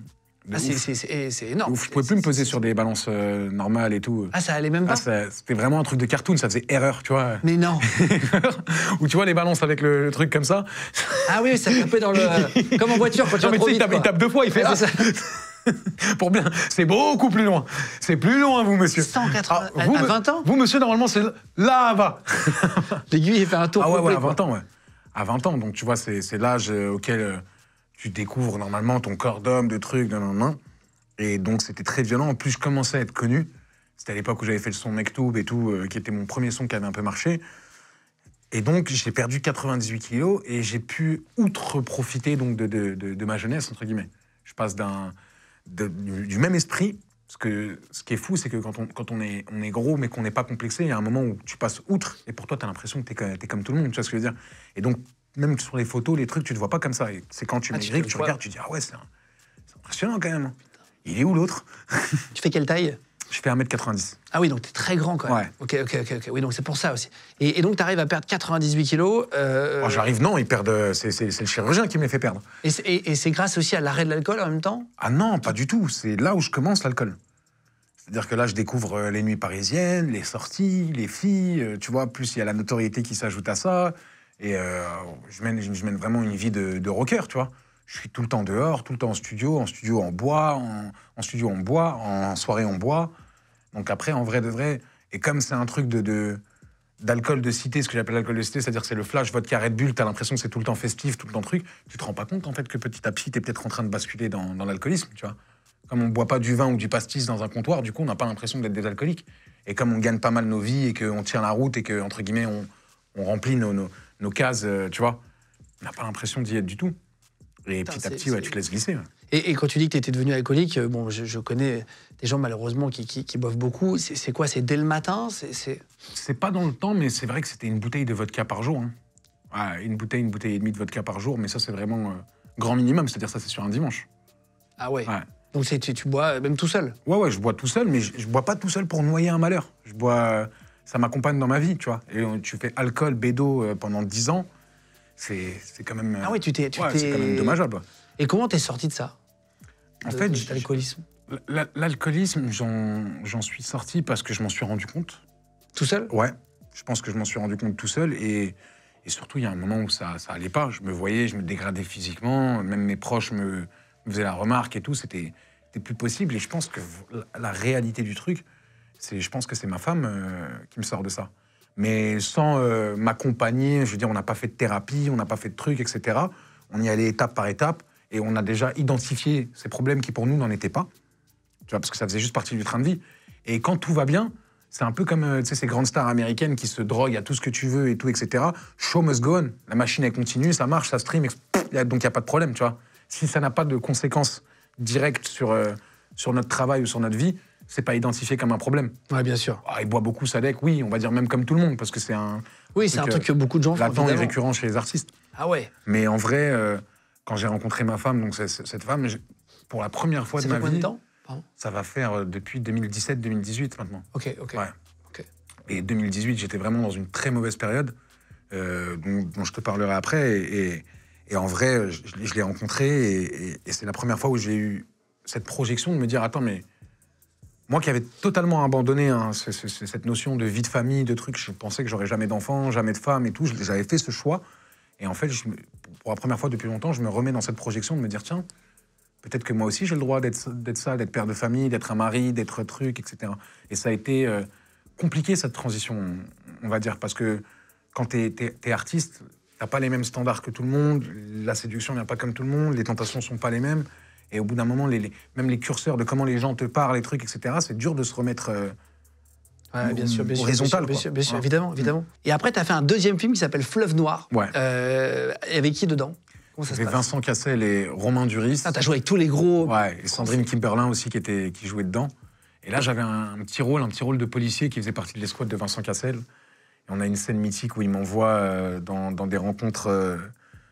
C'est énorme. Je pouvais plus me peser sur des balances normales et tout. Ah, ça allait même pas? C'était vraiment un truc de cartoon, ça faisait erreur, tu vois. Mais non. Ou tu vois les balances avec le truc comme ça. Ah oui, ça tapait dans le... Comme en voiture, quand tu vas trop vite, il tape 2 fois, il fait ça. Pour bien, c'est beaucoup plus loin. C'est plus loin, vous, monsieur. 180... à 20 ans? Vous, monsieur, normalement, c'est là-bas. L'aiguille, il fait un tour complet. Ouais, à 20 ans, ouais. À 20 ans, donc tu vois, c'est l'âge auquel... tu découvres normalement ton corps d'homme, de trucs, et donc c'était très violent. En plus, je commençais à être connu. C'était à l'époque où j'avais fait le son Mektoub et tout, qui était mon premier son qui avait un peu marché. Et donc, j'ai perdu 98 kilos et j'ai pu outre-profiter donc de ma jeunesse, entre guillemets. Je passe du même esprit. Parce que ce qui est fou, c'est que quand on est gros, mais qu'on n'est pas complexé, il y a un moment où tu passes outre, et pour toi, tu as l'impression que t'es comme tout le monde, tu vois ce que je veux dire. Et donc, même sur les photos, les trucs, tu te vois pas comme ça. Et c'est quand tu maigris que tu regardes, tu te dis, ah ouais, c'est impressionnant quand même. Il est où l'autre? Tu fais quelle taille? Je fais 1m90. Ah oui, donc t'es très grand quand même. Ouais. Ok. Oui, donc c'est pour ça aussi. Et donc t'arrives à perdre 98 kilos. J'arrive, non, c'est le chirurgien qui me les fait perdre. Et c'est grâce aussi à l'arrêt de l'alcool en même temps? Ah non, pas du tout. C'est là où je commence l'alcool. C'est-à-dire que là, je découvre les nuits parisiennes, les sorties, les filles. Tu vois, plus il y a la notoriété qui s'ajoute à ça. Et je mène vraiment une vie de rocker, tu vois. Je suis tout le temps dehors, tout le temps en studio en bois, en studio en bois, en soirée en bois. Donc après, en vrai de vrai, et comme c'est un truc d'alcool de cité, ce que j'appelle l'alcool de cité, c'est-à-dire que c'est le flash, vodka, Red Bull, t'as l'impression que c'est tout le temps festif, tout le temps truc, tu te rends pas compte en fait que petit à petit, t'es peut-être en train de basculer dans l'alcoolisme, tu vois. comme on boit pas du vin ou du pastis dans un comptoir, du coup, on n'a pas l'impression d'être des alcooliques. Et comme on gagne pas mal nos vies et qu'on tient la route et que, entre guillemets, on remplit nos cases, tu vois, on n'a pas l'impression d'y être du tout. Et petit à petit, tu te laisses glisser. Ouais. Et quand tu dis que tu étais devenu alcoolique, bon, je connais des gens malheureusement qui boivent beaucoup. C'est quoi? C'est dès le matin? C'est pas dans le temps, mais c'est vrai que c'était une bouteille de vodka par jour. Hein. Ouais, une bouteille et demie de vodka par jour, mais ça, c'est vraiment grand minimum. C'est-à-dire ça, c'est sur un dimanche. Ah ouais. Donc tu bois même tout seul? Ouais, je bois tout seul, mais je bois pas tout seul pour noyer un malheur. Je bois... Ça m'accompagne dans ma vie, tu vois. Et tu fais alcool, bédo pendant 10 ans, c'est quand même... Ah ouais, c'est quand même dommageable. Et comment t'es sorti de ça? En fait, l'alcoolisme. L'alcoolisme, j'en suis sorti parce que je m'en suis rendu compte. Tout seul? Ouais, je pense que je m'en suis rendu compte tout seul. Et surtout, il y a un moment où ça allait pas. Je me voyais, je me dégradais physiquement. Même mes proches me faisaient la remarque et tout. C'était plus possible. Et je pense que la réalité du truc, je pense que c'est ma femme qui me sort de ça. Mais sans m'accompagner, je veux dire, on n'a pas fait de thérapie, on n'a pas fait de trucs, etc. On y allait étape par étape. Et on a déjà identifié ces problèmes qui, pour nous, n'en étaient pas. Tu vois, parce que ça faisait juste partie du train de vie. Et quand tout va bien, c'est un peu comme tu sais, ces grandes stars américaines qui se droguent à tout ce que tu veux et tout, etc. Show must go on. La machine, elle continue, ça marche, ça stream. Donc, il n'y a pas de problème, tu vois. Si ça n'a pas de conséquences directes sur notre travail ou sur notre vie, c'est pas identifié comme un problème. Ouais, bien sûr. Il boit beaucoup, Sadek, oui, on va dire même comme tout le monde, parce que c'est un... Oui, c'est un truc que beaucoup de gens font, latent et récurrent chez les artistes. Ah ouais. Mais en vrai... quand j'ai rencontré ma femme, donc cette femme, pour la première fois de ma vie... Ça fait combien de temps? Ça va faire depuis 2017-2018 maintenant. Ok. Ouais. Et 2018, j'étais vraiment dans une très mauvaise période, dont je te parlerai après. Et en vrai, je l'ai rencontrée et c'est la première fois où j'ai eu cette projection de me dire, attends, mais moi qui avais totalement abandonné cette notion de vie de famille, de trucs, je pensais que j'aurais jamais d'enfants, jamais de femme et tout, j'avais fait ce choix. Et en fait, pour la première fois depuis longtemps, je me remets dans cette projection de me dire, tiens, peut-être que moi aussi j'ai le droit d'être ça, d'être père de famille, d'être un mari, d'être truc, etc. Et ça a été compliqué, cette transition, on va dire, parce que quand t'es artiste, t'as pas les mêmes standards que tout le monde, la séduction vient pas comme tout le monde, les tentations sont pas les mêmes, et au bout d'un moment, même les curseurs de comment les gens te parlent, les trucs, etc., c'est dur de se remettre... Ouais, bien sûr, horizontal, bien sûr, évidemment. Et après, tu as fait un deuxième film qui s'appelle Fleuve Noir. Ouais. Et avec qui dedans? Comment ça se passe? Vincent Cassel et Romain Duris. Ah, t'as joué avec tous les gros. Ouais, et Sandrine Kimberlin aussi qui jouait dedans. Et là, j'avais un petit rôle de policier qui faisait partie de l'escouade de Vincent Cassel. Et on a une scène mythique où il m'envoie dans des rencontres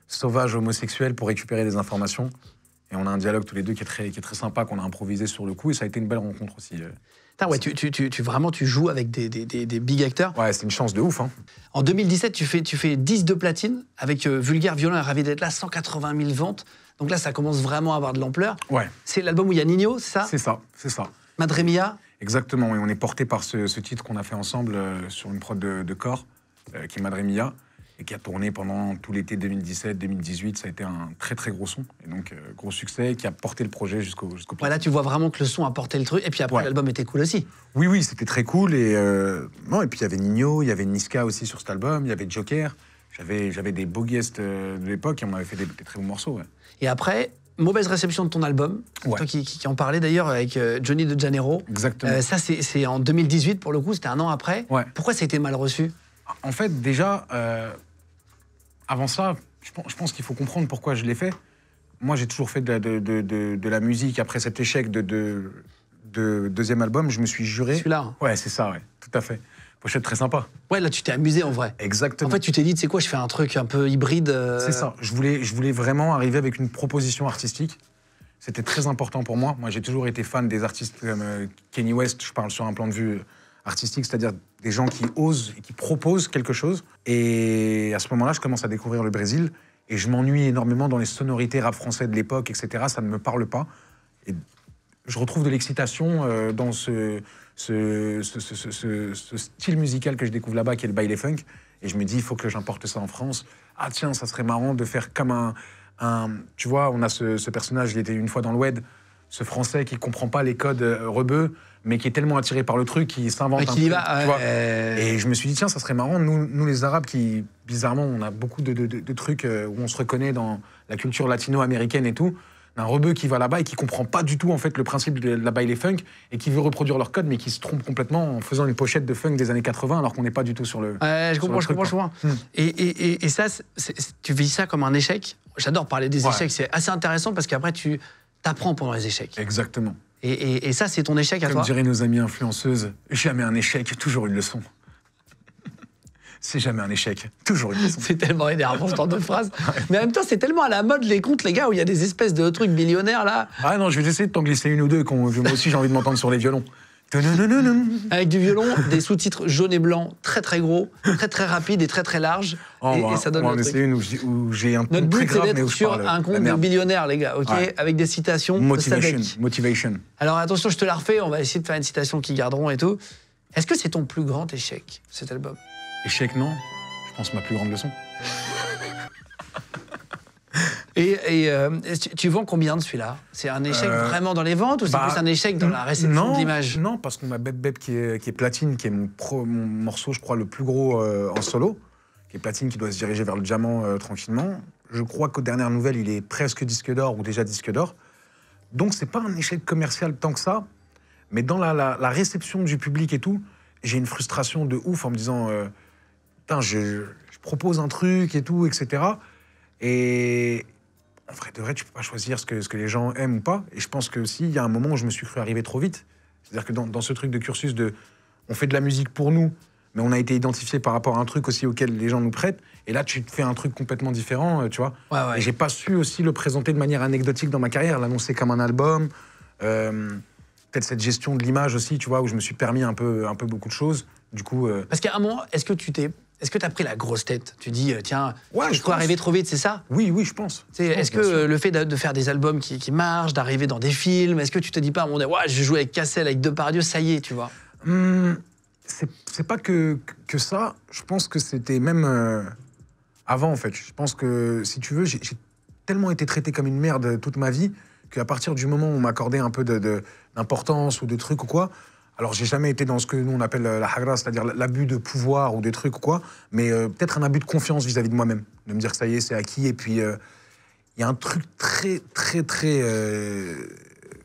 sauvages homosexuels pour récupérer des informations. Et on a un dialogue tous les deux qui est très sympa, qu'on a improvisé sur le coup. Et ça a été une belle rencontre aussi. Ouais, tu joues avec des big acteurs. Ouais, c'est une chance de ouf. Hein. En 2017, tu fais 10 de platine avec Vulgaire, Violent et Ravi d'être là, 180 000 ventes. Donc là, ça commence vraiment à avoir de l'ampleur. Ouais. C'est l'album où il y a Nino, c'est ça? C'est ça. Madre Mia. Exactement, et on est porté par ce titre qu'on a fait ensemble sur une prod de Corps, qui est Madre Mia, et qui a tourné pendant tout l'été 2017-2018. Ça a été un très très gros son, et donc gros succès, qui a porté le projet jusqu'au ouais, là, tu vois vraiment que le son a porté le truc, et puis après, l'album était cool aussi. Oui, c'était très cool, et puis il y avait Nino, il y avait Niska aussi sur cet album, il y avait Joker, j'avais des beaux guests de l'époque, et on m'avait fait des très beaux morceaux. Ouais. Et après, mauvaise réception de ton album, toi qui en parlais d'ailleurs avec Johnny de Janeiro. Exactement. Ça, c'est en 2018, pour le coup, c'était un an après. Ouais. Pourquoi ça a été mal reçu? En fait, déjà... Avant ça, je pense qu'il faut comprendre pourquoi je l'ai fait. Moi, j'ai toujours fait de la musique. Après cet échec de deuxième album, je me suis juré... Celui-là? Ouais, c'est ça, ouais. Tout à fait. Pochette très sympa. Ouais, là, tu t'es amusé en vrai. Exactement. En fait, tu t'es dit, tu sais quoi, je fais un truc un peu hybride. C'est ça. Je voulais vraiment arriver avec une proposition artistique. C'était très important pour moi. Moi, j'ai toujours été fan des artistes comme Kanye West. Je parle sur un plan de vue artistique, c'est-à-dire des gens qui osent et qui proposent quelque chose. Et à ce moment-là, je commence à découvrir le Brésil et je m'ennuie énormément dans les sonorités rap français de l'époque, etc. Ça ne me parle pas. Et je retrouve de l'excitation dans ce style musical que je découvre là-bas, qui est le baile funk. Et je me dis, il faut que j'importe ça en France. Ah tiens, ça serait marrant de faire comme tu vois, on a ce personnage, il était une fois dans le web, ce Français qui comprend pas les codes rebeux, mais qui est tellement attiré par le truc qu'il s'invente un truc. Tu vois. Et je me suis dit, tiens, ça serait marrant, nous les Arabes, qui, bizarrement, on a beaucoup de trucs où on se reconnaît dans la culture latino-américaine et tout, d'un rebeu qui va là-bas et qui comprend pas du tout en fait le principe de la baile funk et qui veut reproduire leur code mais qui se trompe complètement en faisant une pochette de funk des années 80 alors qu'on n'est pas du tout sur le. Je comprends. Et ça, tu vis ça comme un échec. J'adore parler des échecs, c'est assez intéressant parce qu'après tu t'apprends pendant les échecs. Exactement. Et ça, c'est ton échec à toi. Comme diraient nos amies influenceuses, jamais un échec, toujours une leçon. C'est jamais un échec, toujours une leçon. C'est tellement énervant ce genre de phrase. Mais en même temps, c'est tellement à la mode les comptes, les gars, où il y a des espèces de trucs millionnaires là. Ah non, je vais essayer de t'en glisser une ou deux, moi aussi j'ai envie de m'entendre sur les violons. Avec du violon, des sous-titres jaunes et blancs, très très gros, très très rapides et très très larges. Et ça donne on va essayer une où j'ai un ton très grave, mais où je sur parle. un compte de billionnaire, les gars, ok, avec des citations de Sadek. Motivation. Alors attention, je te la refais, on va essayer de faire une citation qui garderont et tout. Est-ce que c'est ton plus grand échec, cet album? Échec, non. Je pense ma plus grande leçon. Et tu vends combien de celui-là? C'est un échec vraiment dans les ventes ou c'est plus un échec dans la réception de l'image? Non, parce qu'on a Beb qui est platine, qui est mon morceau, je crois, le plus gros en solo, qui est platine, qui doit se diriger vers le diamant tranquillement. Je crois qu'aux dernières nouvelles, il est presque disque d'or ou déjà disque d'or. Donc c'est pas un échec commercial tant que ça, mais dans la réception du public et tout, j'ai une frustration de ouf en me disant putain, je propose un truc et tout, etc. Et en vrai de vrai, tu peux pas choisir ce que les gens aiment ou pas. Et je pense que aussi, il y a un moment où je me suis cru arriver trop vite. C'est-à-dire que dans ce truc de cursus de on fait de la musique pour nous, mais on a été identifié par rapport à un truc aussi auquel les gens nous prêtent. Et là, tu te fais un truc complètement différent, tu vois. Ouais. Et j'ai pas su aussi le présenter de manière anecdotique dans ma carrière, l'annoncer comme un album. Peut-être cette gestion de l'image aussi, tu vois, où je me suis permis un peu beaucoup de choses. Du coup. Parce qu'à un moment, est-ce que tu as pris la grosse tête? Tu dis, tiens, je crois arriver trop vite, c'est ça? Oui, je pense. Est-ce que le fait de faire des albums qui marchent, d'arriver dans des films, est-ce que tu te dis pas à un moment donné, je joue avec Cassel, avec Depardieu, ça y est, tu vois? C'est pas que ça. Je pense que c'était même avant, en fait. Je pense que, si tu veux, j'ai tellement été traité comme une merde toute ma vie qu'à partir du moment où on m'accordait un peu d'importance ou de trucs ou quoi, alors j'ai jamais été dans ce que nous on appelle la hagra, c'est-à-dire l'abus de pouvoir ou des trucs ou quoi, mais peut-être un abus de confiance vis-à-vis de moi-même, de me dire que ça y est, c'est acquis. Et puis il y a un truc très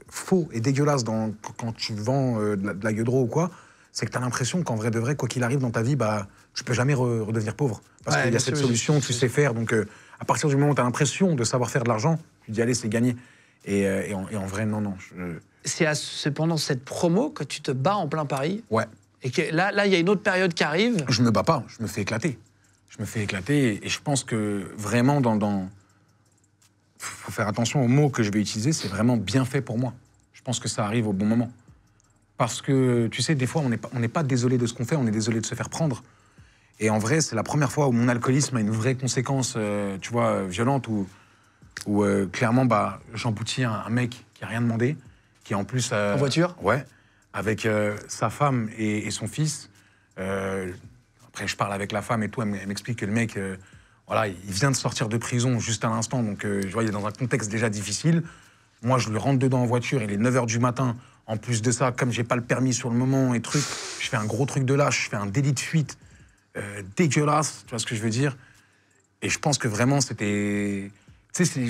faux et dégueulasse quand tu vends de la gueudreau ou quoi, c'est que tu as l'impression qu'en vrai de vrai, quoi qu'il arrive dans ta vie, tu peux jamais redevenir pauvre. Parce qu'il y a cette solution que tu sais faire. Donc à partir du moment où tu as l'impression de savoir faire de l'argent, tu dis allez, c'est gagné. Et en vrai, non. C'est pendant cette promo que tu te bats en plein Paris? Ouais. Et que là, il y a une autre période qui arrive? Je me bats pas, je me fais éclater. Et je pense que vraiment, faut faire attention aux mots que je vais utiliser, c'est vraiment bien fait pour moi. Je pense que ça arrive au bon moment. Parce que, tu sais, des fois, on n'est pas désolé de ce qu'on fait, on est désolé de se faire prendre. Et en vrai, c'est la première fois où mon alcoolisme a une vraie conséquence, tu vois, violente, où clairement, j'emboutis un mec qui a rien demandé, qui en plus... en voiture? Ouais, avec sa femme et son fils. Après, je parle avec la femme et tout, elle m'explique que le mec, voilà, il vient de sortir de prison juste à l'instant, donc je vois, il est dans un contexte déjà difficile. Moi, je lui rentre dedans en voiture, il est 9h du matin. En plus de ça, comme j'ai pas le permis sur le moment et truc, je fais un gros truc de lâche, je fais un délit de fuite dégueulasse, tu vois ce que je veux dire? Et je pense que vraiment, c'était... Tu sais,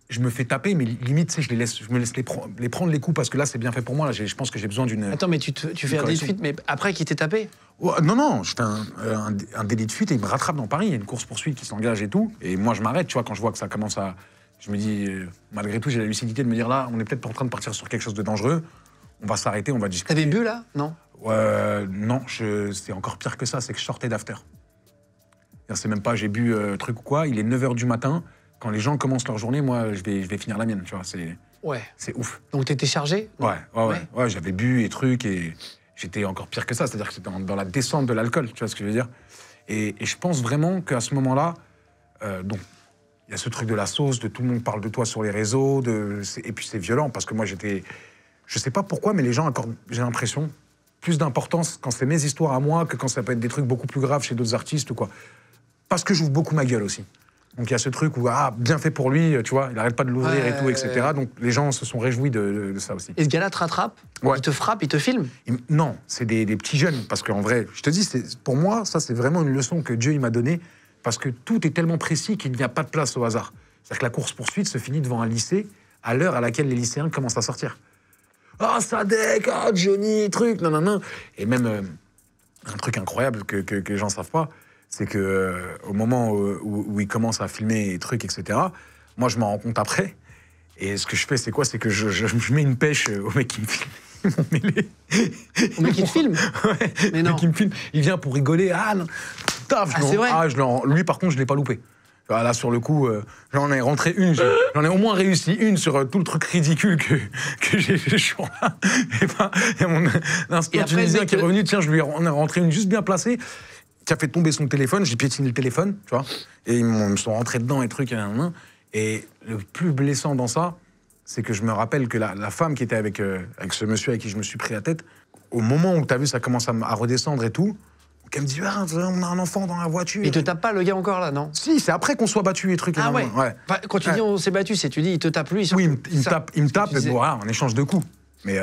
je me fais taper, mais limite, tu sais, je me laisse les prendre les coups, parce que là, c'est bien fait pour moi. Là, je pense que j'ai besoin d'une... Attends, mais tu fais un délit de fuite, mais après qu'il t'ait tapé? Non, je fais un délit de fuite et il me rattrape dans Paris. Il y a une course-poursuite qui s'engage et tout. Et moi, je m'arrête, tu vois, quand je vois que ça commence à... Je me dis, malgré tout, j'ai la lucidité de me dire, là, on est peut-être en train de partir sur quelque chose de dangereux. On va s'arrêter, on va discuter. T'avais bu, là? Non? Non, c'est encore pire que ça, c'est que je sortais d'after. C'est même pas j'ai bu truc ou quoi, il est 9h du matin, quand les gens commencent leur journée, moi, je vais finir la mienne, tu vois, c'est ouf. Donc t'étais chargé? Ouais, j'avais bu et truc, et j'étais encore pire que ça, c'est-à-dire que c'était dans la descente de l'alcool, tu vois ce que je veux dire. Et je pense vraiment qu'à ce moment-là, donc, il y a ce truc de la sauce, de tout le monde parle de toi sur les réseaux, et puis c'est violent, parce que moi, je sais pas pourquoi, mais les gens accordent, j'ai l'impression, plus d'importance quand c'est mes histoires à moi que quand ça peut être des trucs beaucoup plus graves chez d'autres artistes ou quoi. Parce que j'ouvre beaucoup ma gueule aussi. Donc il y a ce truc où, bien fait pour lui, tu vois, il arrête pas de l'ouvrir et tout, etc. Donc les gens se sont réjouis de ça aussi. Et ce gars-là te rattrape? Ouais. Il te frappe, il te filme? Non, c'est des petits jeunes, parce qu'en vrai, je te dis, pour moi, ça c'est vraiment une leçon que Dieu il m'a donnée, parce que tout est tellement précis qu'il n'y a pas de place au hasard. C'est-à-dire que la course-poursuite se finit devant un lycée, à l'heure à laquelle les lycéens commencent à sortir. Ah, Sadek, ah, Johnny, truc, nanana. Et même, un truc incroyable que les gens ne savent pas, c'est que au moment où ils commencent à filmer les trucs, etc., moi, je m'en rends compte après. Et ce que je fais, c'est quoi? C'est que je mets une pêche au mec qui me filme. Ils m'ont mêlé. Au mec qui te filme? Ouais, Mais le non. mec qui me filme. Il vient pour rigoler. Ah, non. Taf, C'est vrai? lui, par contre, je ne l'ai pas loupé. Là, sur le coup, j'en ai rentré une. J'en ai au moins réussi une sur tout le truc ridicule que j'ai fait ce jour-là. Et ben, il y a mon instant tunisien qui est revenu. Tiens, on a rentré une juste bien placée, qui a fait tomber son téléphone. J'ai piétiné le téléphone, tu vois. Et ils me sont rentrés dedans et trucs. Et le plus blessant dans ça, c'est que je me rappelle que la femme qui était avec ce monsieur avec qui je me suis pris la tête, au moment où tu as vu ça commence à redescendre et tout, elle me dit ah, on a un enfant dans la voiture. Il te tape pas le gars encore là, non? Si, c'est après qu'on soit battu et trucs. Ah ouais. Ouais. Enfin, quand tu dis on s'est battu, c'est tu dis il te tape lui. Oui, il me tape et bon, voilà, on échange de coups. Mais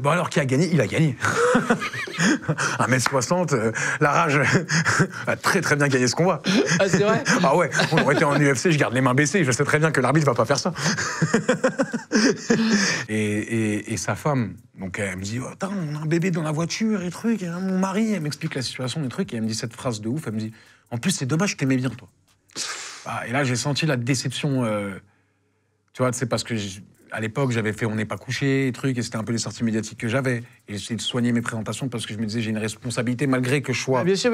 bon, alors qui a gagné? Il a gagné. 1m60, la rage a très très bien gagné ce combat. Ah, c'est vrai? Ah ouais, on aurait été en UFC, je garde les mains baissées, je sais très bien que l'arbitre va pas faire ça. et sa femme, donc elle me dit oh, attends, on a un bébé dans la voiture et trucs, et mon mari, elle m'explique la situation des trucs, et elle me dit cette phrase de ouf, elle me dit en plus c'est dommage, je t'aimais bien toi. Et là j'ai senti la déception, tu vois, c'est parce que à l'époque, j'avais fait On n'est pas couché, trucs, et c'était un peu les sorties médiatiques que j'avais. Et j'essayais de soigner mes présentations parce que je me disais, j'ai une responsabilité, malgré que je sois bien sûr.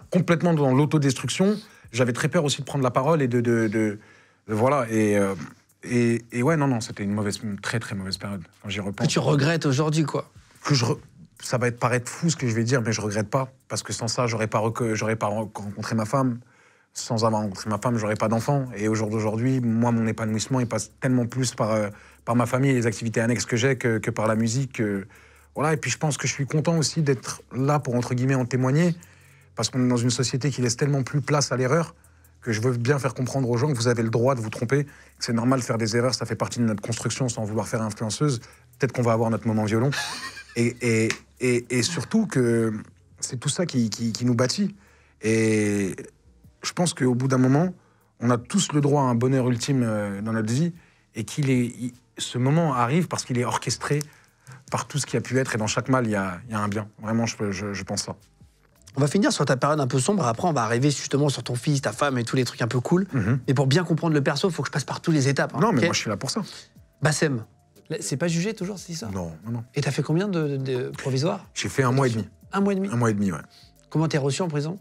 complètement dans l'autodestruction. J'avais très peur aussi de prendre la parole et de voilà. Et ouais, non, c'était une très, très mauvaise période. Quand j'y repense. Que tu regrettes aujourd'hui, quoi. Ça va paraître fou ce que je vais dire, mais je regrette pas. Parce que sans ça, j'aurais pas rencontré ma femme. Sans avoir rencontré ma femme, j'aurais pas d'enfant. Et au jour d'aujourd'hui, moi, mon épanouissement, il passe tellement plus par ma famille et les activités annexes que j'ai que par la musique. Voilà. Et puis je pense que je suis content aussi d'être là pour, entre guillemets, en témoigner. Parce qu'on est dans une société qui laisse tellement plus place à l'erreur que je veux bien faire comprendre aux gens que vous avez le droit de vous tromper, que c'est normal de faire des erreurs, ça fait partie de notre construction sans vouloir faire influenceuse. Peut-être qu'on va avoir notre moment violon. Et surtout que c'est tout ça qui nous bâtit. Et je pense qu'au bout d'un moment, on a tous le droit à un bonheur ultime dans notre vie et ce moment arrive parce qu'il est orchestré par tout ce qui a pu être et dans chaque mal, il y a un bien. Vraiment, je pense ça. On va finir sur ta période un peu sombre, après on va arriver justement sur ton fils, ta femme et tous les trucs un peu cool. Et pour bien comprendre le perso, il faut que je passe par toutes les étapes. Hein, non, mais moi je suis là pour ça. Bassem, c'est pas jugé toujours, c'est ça? Non. Et t'as fait combien de provisoires? J'ai fait 1 mois et demi. 1 mois et demi? 1 mois et demi, ouais. Comment t'es reçu en prison?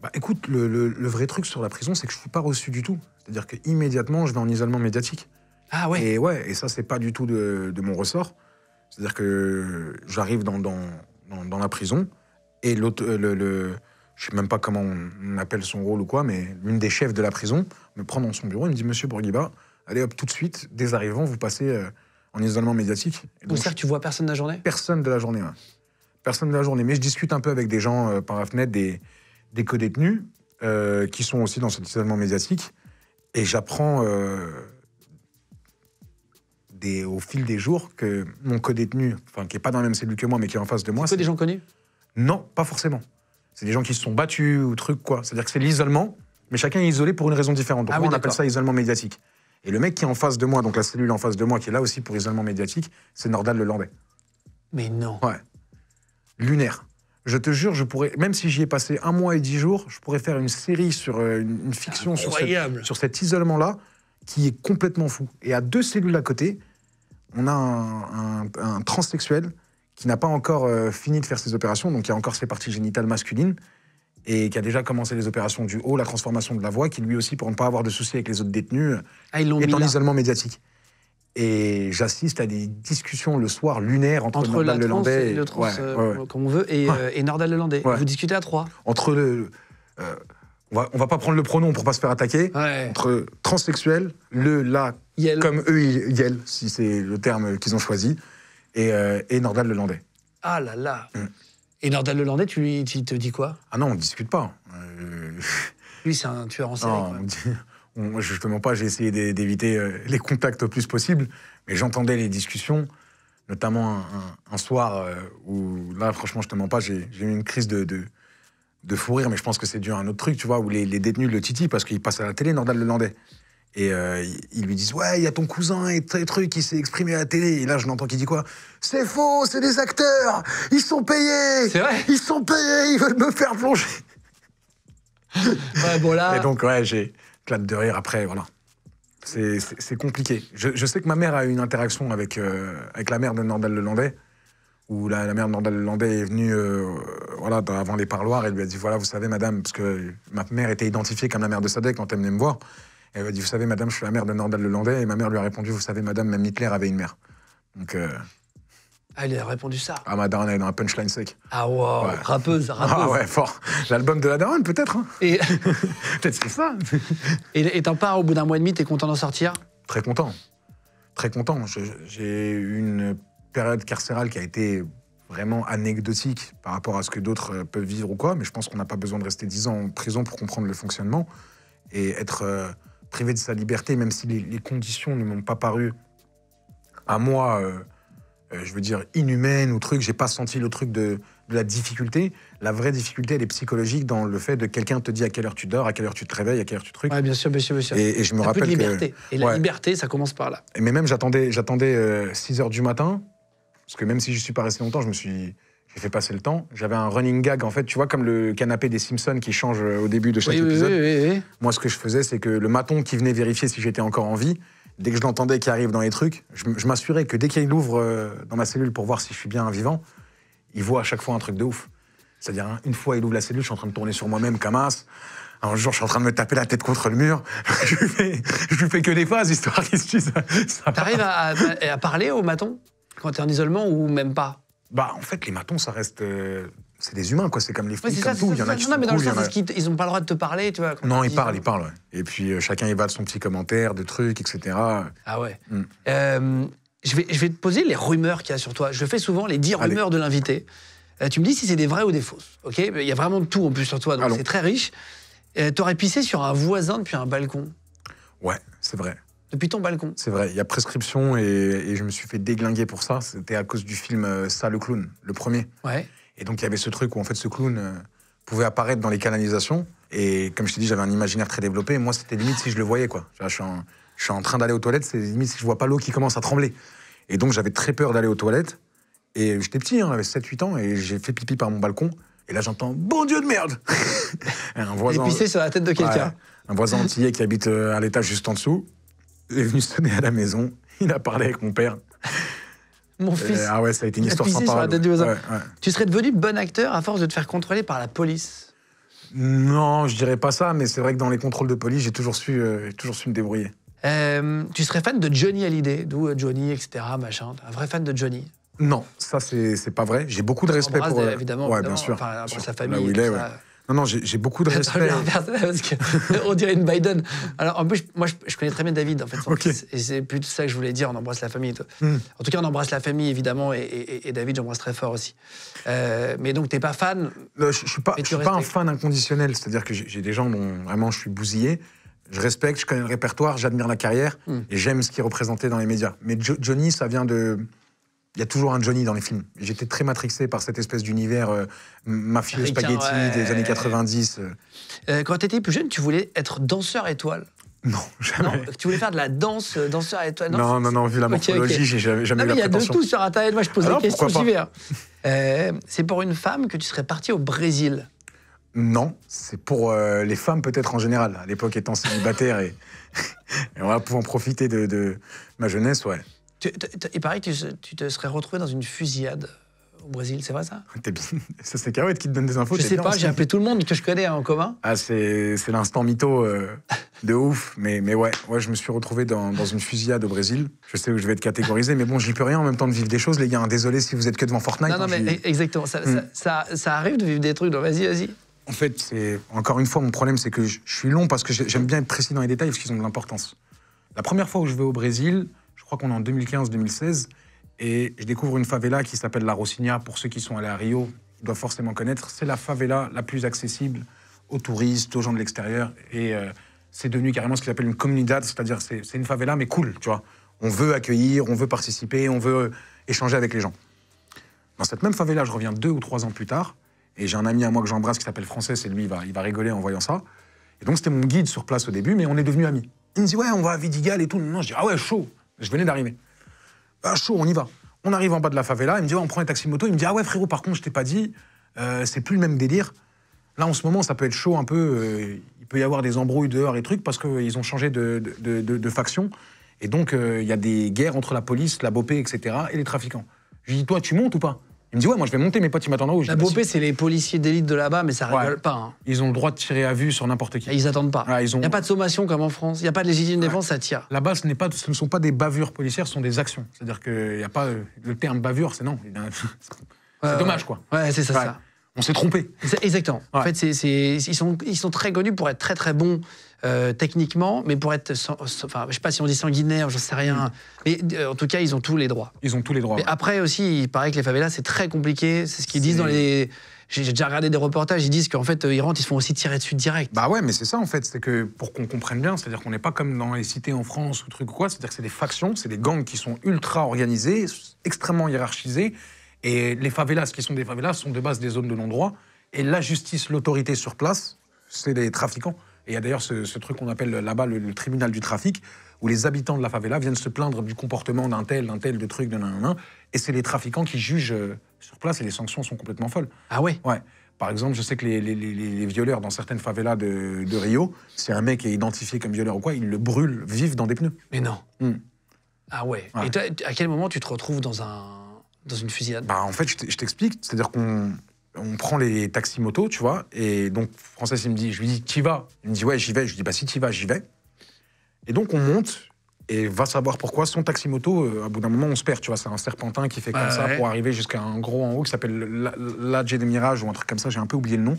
Bah écoute, le vrai truc sur la prison, c'est que je suis pas reçu du tout. C'est-à-dire qu'immédiatement, je vais en isolement médiatique. Ah ouais? Et ça, c'est pas du tout de mon ressort. C'est-à-dire que j'arrive dans la prison et je sais même pas comment on appelle son rôle ou quoi, mais l'une des chefs de la prison me prend dans son bureau et me dit « Monsieur Bourguiba, allez hop, tout de suite, dès arrivant, vous passez en isolement médiatique. » Donc c'est-à-dire que tu vois personne de la journée? Personne de la journée, ouais. Personne de la journée. Mais je discute un peu avec des gens par la fenêtre, des co-détenus qui sont aussi dans cet isolement médiatique. Et j'apprends au fil des jours que mon co-détenu, enfin qui n'est pas dans la même cellule que moi, mais qui est en face de moi... C'est des gens connus? Non, pas forcément. C'est des gens qui se sont battus ou trucs, quoi. C'est-à-dire que c'est l'isolement, mais chacun est isolé pour une raison différente. Donc moi, on appelle ça isolement médiatique. Et le mec qui est en face de moi, donc la cellule en face de moi, qui est là aussi pour isolement médiatique, c'est Nordal Lelandais. Mais non. Ouais. Lunaire. Je te jure, je pourrais, même si j'y ai passé 1 mois et 10 jours, je pourrais faire une série sur une fiction sur cet isolement-là, qui est complètement fou. Et à 2 cellules à côté, on a un transsexuel qui n'a pas encore fini de faire ses opérations, donc qui a encore ses parties génitales masculines, et qui a déjà commencé les opérations du haut, la transformation de la voix, qui lui aussi, pour ne pas avoir de soucis avec les autres détenus, est en isolement médiatique. Et j'assiste à des discussions le soir lunaires entre Nordal Lelandais et le trans, comme on veut, et Nordal Lelandais. Ouais. Vous discutez à 3. Entre on va pas prendre le pronom pour pas se faire attaquer. Ouais. Entre transsexuel, Yel. comme eux, Yel, si c'est le terme qu'ils ont choisi, et Nordal Lelandais. Ah là là. Et Nordal Lelandais, tu te dis quoi? Ah non, on discute pas. Lui, c'est un tueur en série. Je te mens pas, j'ai essayé d'éviter les contacts au plus possible, mais j'entendais les discussions, notamment un soir où, là, franchement, je te mens pas, j'ai eu une crise de fou rire, mais je pense que c'est dû à un autre truc, tu vois, où les détenus le titillent parce qu'il passe à la télé, Nordal Lelandais. Et ils lui disent, ouais, il y a ton cousin et tes trucs qui s'est exprimé à la télé. Et là, je l'entends qui dit quoi? C'est faux, c'est des acteurs, ils sont payés. C'est vrai? Ils sont payés, ils veulent me faire plonger. Ouais, bon là... Et donc, ouais, j'ai éclate de rire après, voilà. C'est compliqué. Je sais que ma mère a eu une interaction avec la mère de Nordal Lelandais, où la mère de Nordal Lelandais est venue voilà, avant les parloirs, elle lui a dit, voilà, vous savez, madame, parce que ma mère était identifiée comme la mère de Sadek quand elle venait me voir. Elle m'a dit, vous savez, madame, je suis la mère de Nordal Lelandais. Et ma mère lui a répondu, vous savez, madame, même Hitler avait une mère. Donc... Ah, elle a répondu ça. Ah, ma daronne, elle est dans un punchline sec. Ah, wow, Ouais. Rappeuse. Ah ouais, fort. L'album de la daronne, peut-être. Hein. Et Peut-être c'est ça. et t'en pars au bout d'un mois et demi, t'es content d'en sortir? Très content. Très content. J'ai eu une période carcérale qui a été vraiment anecdotique par rapport à ce que d'autres peuvent vivre ou quoi, mais je pense qu'on n'a pas besoin de rester 10 ans en prison pour comprendre le fonctionnement et être privé de sa liberté, même si les conditions ne m'ont pas paru à moi, je veux dire, inhumaines ou truc. J'ai pas senti le truc de la difficulté. La vraie difficulté, elle est psychologique dans le fait de quelqu'un te dit à quelle heure tu dors, à quelle heure tu te réveilles, à quelle heure tu trucs. Ouais, bien sûr, bien sûr, bien sûr. Et je me rappelle un peu de liberté. que... Et la liberté, ça commence par là. Mais même, j'attendais 6 heures du matin, parce que même si je suis pas resté longtemps, j'ai fait passer le temps. J'avais un running gag, en fait, tu vois, comme le canapé des Simpsons qui change au début de chaque épisode. Oui. Moi, ce que je faisais, c'est que le maton qui venait vérifier si j'étais encore en vie, dès que je l'entendais qui arrive dans les trucs, je m'assurais que dès qu'il ouvre dans ma cellule pour voir si je suis bien vivant, il voit à chaque fois un truc de ouf. C'est-à-dire, hein, une fois il ouvre la cellule, je suis en train de tourner sur moi-même comme as. Un jour, je suis en train de me taper la tête contre le mur. je lui fais que des phases, histoire qu'il se dise... T'arrives à parler au maton quand t'es en isolement ou même pas? Bah, en fait, les matons, ça reste... c'est des humains, quoi. C'est comme les flics, c'est comme ça, tout. Il y en a qui sont non, mais dans cool, le sens, ils ont pas le droit de te parler, tu vois. Non, ils parlent, ouais. Et puis, chacun évade son petit commentaire, de trucs, etc. Ah ouais. Je vais te poser les rumeurs qu'il y a sur toi. Je fais souvent les 10 rumeurs de l'invité. Tu me dis si c'est des vraies ou des fausses, ok? Il y a vraiment de tout, en plus, sur toi, donc c'est très riche. T'aurais pissé sur un voisin depuis un balcon? Ouais, c'est vrai. Depuis ton balcon? C'est vrai, il y a prescription et je me suis fait déglinguer pour ça. C'était à cause du film Ça, le clown, le premier. Ouais. Et donc, il y avait ce truc où, en fait, ce clown pouvait apparaître dans les canalisations. Et comme je t'ai dit, j'avais un imaginaire très développé. Moi, c'était limite si je le voyais, quoi. Je suis en train d'aller aux toilettes, c'est limite si je vois pas l'eau qui commence à trembler. Et donc, j'avais très peur d'aller aux toilettes. Et j'étais petit, hein, j'avais 7-8 ans, et j'ai fait pipi par mon balcon. Et là, j'entends « Bon Dieu de merde !» Un voisin... Et pissé sur la tête de quelqu'un. Ouais, un voisin antillais qui habite à l'étage juste en dessous est venu sonner à la maison. Il a parlé avec mon père. Mon fils. Ah ouais, ça a été une histoire pissé sympa. sur la tête du voisin. Ouais. Tu serais devenu bon acteur à force de te faire contrôler par la police? Non, je dirais pas ça, mais c'est vrai que dans les contrôles de police, j'ai toujours su me débrouiller. Tu serais fan de Johnny Hallyday, d'où Johnny, etc., machin. Un vrai fan de Johnny? Non, ça c'est pas vrai. J'ai beaucoup de respect pour... évidemment, ouais, évidemment. bien sûr. Enfin, Sûr. sa famille. Là où il est, ouais. Non, j'ai beaucoup de respect. Parce qu'on dirait une Biden. Alors, en plus, moi, je connais très bien David, en fait, son Okay. fils. Et c'est plutôt ça que je voulais dire, on embrasse la famille. Et tout. En tout cas, on embrasse la famille, évidemment, et David, j'embrasse très fort aussi. Mais donc, t'es pas fan? Je suis pas un fan inconditionnel, c'est-à-dire que j'ai des gens dont vraiment je suis bousillé. Je respecte, je connais le répertoire, j'admire la carrière, et j'aime ce qui est représenté dans les médias. Mais Johnny, ça vient de... Il y a toujours un Johnny dans les films. J'étais très matrixé par cette espèce d'univers mafieux, spaghetti des années 90. Quand tu étais plus jeune, tu voulais être danseur étoile? Non, jamais. Non, tu voulais faire de la danse, danseur étoile? Non, vu la morphologie, j'ai jamais eu la prétention. Il y a de tout sur Internet, moi je pose des questions, j'y vais. C'est pour une femme que tu serais parti au Brésil? Non, c'est pour les femmes peut-être en général. À l'époque, étant célibataire et on va pouvoir en profiter de ma jeunesse, ouais. Il paraît que tu te serais retrouvé dans une fusillade au Brésil, c'est vrai ça? Ça, c'est Carouette qui te donne des infos. Je sais pas, j'ai appelé tout le monde que je connais en commun. Ah, c'est l'instant mytho de ouf. Mais ouais, je me suis retrouvé dans une fusillade au Brésil. Je sais où je vais être catégorisé, mais bon, j'y peux rien en même temps de vivre des choses, les gars. Désolé si vous êtes que devant Fortnite. Non, mais exactement. Ça arrive de vivre des trucs, donc vas-y. En fait, encore une fois, mon problème, c'est que je suis long parce que j'aime bien être précis dans les détails parce qu'ils ont de l'importance. La première fois où je vais au Brésil, je crois qu'on est en 2015-2016, et je découvre une favela qui s'appelle La Rocinha. Pour ceux qui sont allés à Rio, ils doivent forcément connaître. C'est la favela la plus accessible aux touristes, aux gens de l'extérieur, et c'est devenu carrément ce qu'ils appellent une comunidad, c'est-à-dire c'est une favela, mais cool, tu vois. On veut accueillir, on veut participer, on veut échanger avec les gens. Dans cette même favela, je reviens 2 ou 3 ans plus tard, et j'ai un ami à moi que j'embrasse qui s'appelle Frances, et lui, il va rigoler en voyant ça. Et donc, c'était mon guide sur place au début, mais on est devenus amis. Il me dit, ouais, on va à Vidigal et tout. Non, je dis, ah ouais, chaud. Je venais d'arriver. Ah, chaud, on y va. On arrive en bas de la favela, il me dit, ouais, on prend un taxi moto. Il me dit, ah ouais, frérot, par contre, je t'ai pas dit, c'est plus le même délire. Là, en ce moment, ça peut être chaud un peu. Il peut y avoir des embrouilles dehors et trucs parce qu'ils ont changé de faction. Et donc, il y a des guerres entre la police, la BOP, etc. et les trafiquants. Je lui dis, toi, tu montes ou pas? Il me dit, ouais, moi, je vais monter, mes potes, ils m'attendent en haut. La BOP, c'est les policiers d'élite de là-bas, mais ça rigole pas. Hein. Ils ont le droit de tirer à vue sur n'importe qui. Et ils attendent pas. Ouais, Il n'y a pas de sommation comme en France. Il n'y a pas de légitime défense, ça tire. Là-bas, ce ne sont pas des bavures policières, ce sont des actions. C'est-à-dire qu'il n'y a pas... Le terme bavure, c'est non. C'est dommage, quoi. Ouais, c'est ça, ça. On s'est trompé. Exactement. Ouais. En fait, ils sont très connus pour être très très bons techniquement, mais pour être, enfin, je sais pas si on dit sanguinaire, j'en sais rien. Mais en tout cas, ils ont tous les droits. Ils ont tous les droits. Mais après aussi, il paraît que les favelas, c'est très compliqué. C'est ce qu'ils disent dans les. J'ai déjà regardé des reportages, ils disent qu'en fait, ils rentrent, ils se font aussi tirer dessus direct. Bah ouais, mais c'est ça en fait, c'est que pour qu'on comprenne bien, c'est-à-dire qu'on n'est pas comme dans les cités en France ou trucs ou quoi, c'est-à-dire que c'est des factions, c'est des gangs qui sont ultra organisés, extrêmement hiérarchisés. Et les favelas, qui sont des favelas, sont de base des zones de non-droit. Et la justice, l'autorité sur place, c'est les trafiquants. Et il y a d'ailleurs ce truc qu'on appelle là-bas le tribunal du trafic, où les habitants de la favela viennent se plaindre du comportement d'un tel, de truc, de nan. Et c'est les trafiquants qui jugent sur place et les sanctions sont complètement folles. Ah ouais? Ouais. Par exemple, je sais que les violeurs dans certaines favelas de Rio, si un mec est identifié comme violeur ou quoi, ils le brûlent vif dans des pneus. Mais non. Ah ouais. Et toi, à quel moment tu te retrouves dans une fusillade? Bah, en fait, je t'explique. C'est-à-dire qu'on prend les taxis motos, tu vois. Et donc, Frances, je lui dis, t'y vas? Il me dit, ouais, j'y vais. Je lui dis, bah, si t'y vas, j'y vais. Et donc, on monte. Et va savoir pourquoi, son taxi moto, à bout d'un moment, on se perd. Tu vois, c'est un serpentin qui fait comme ça pour arriver jusqu'à un gros en haut qui s'appelle l'Adje des Mirages ou un truc comme ça. J'ai un peu oublié le nom.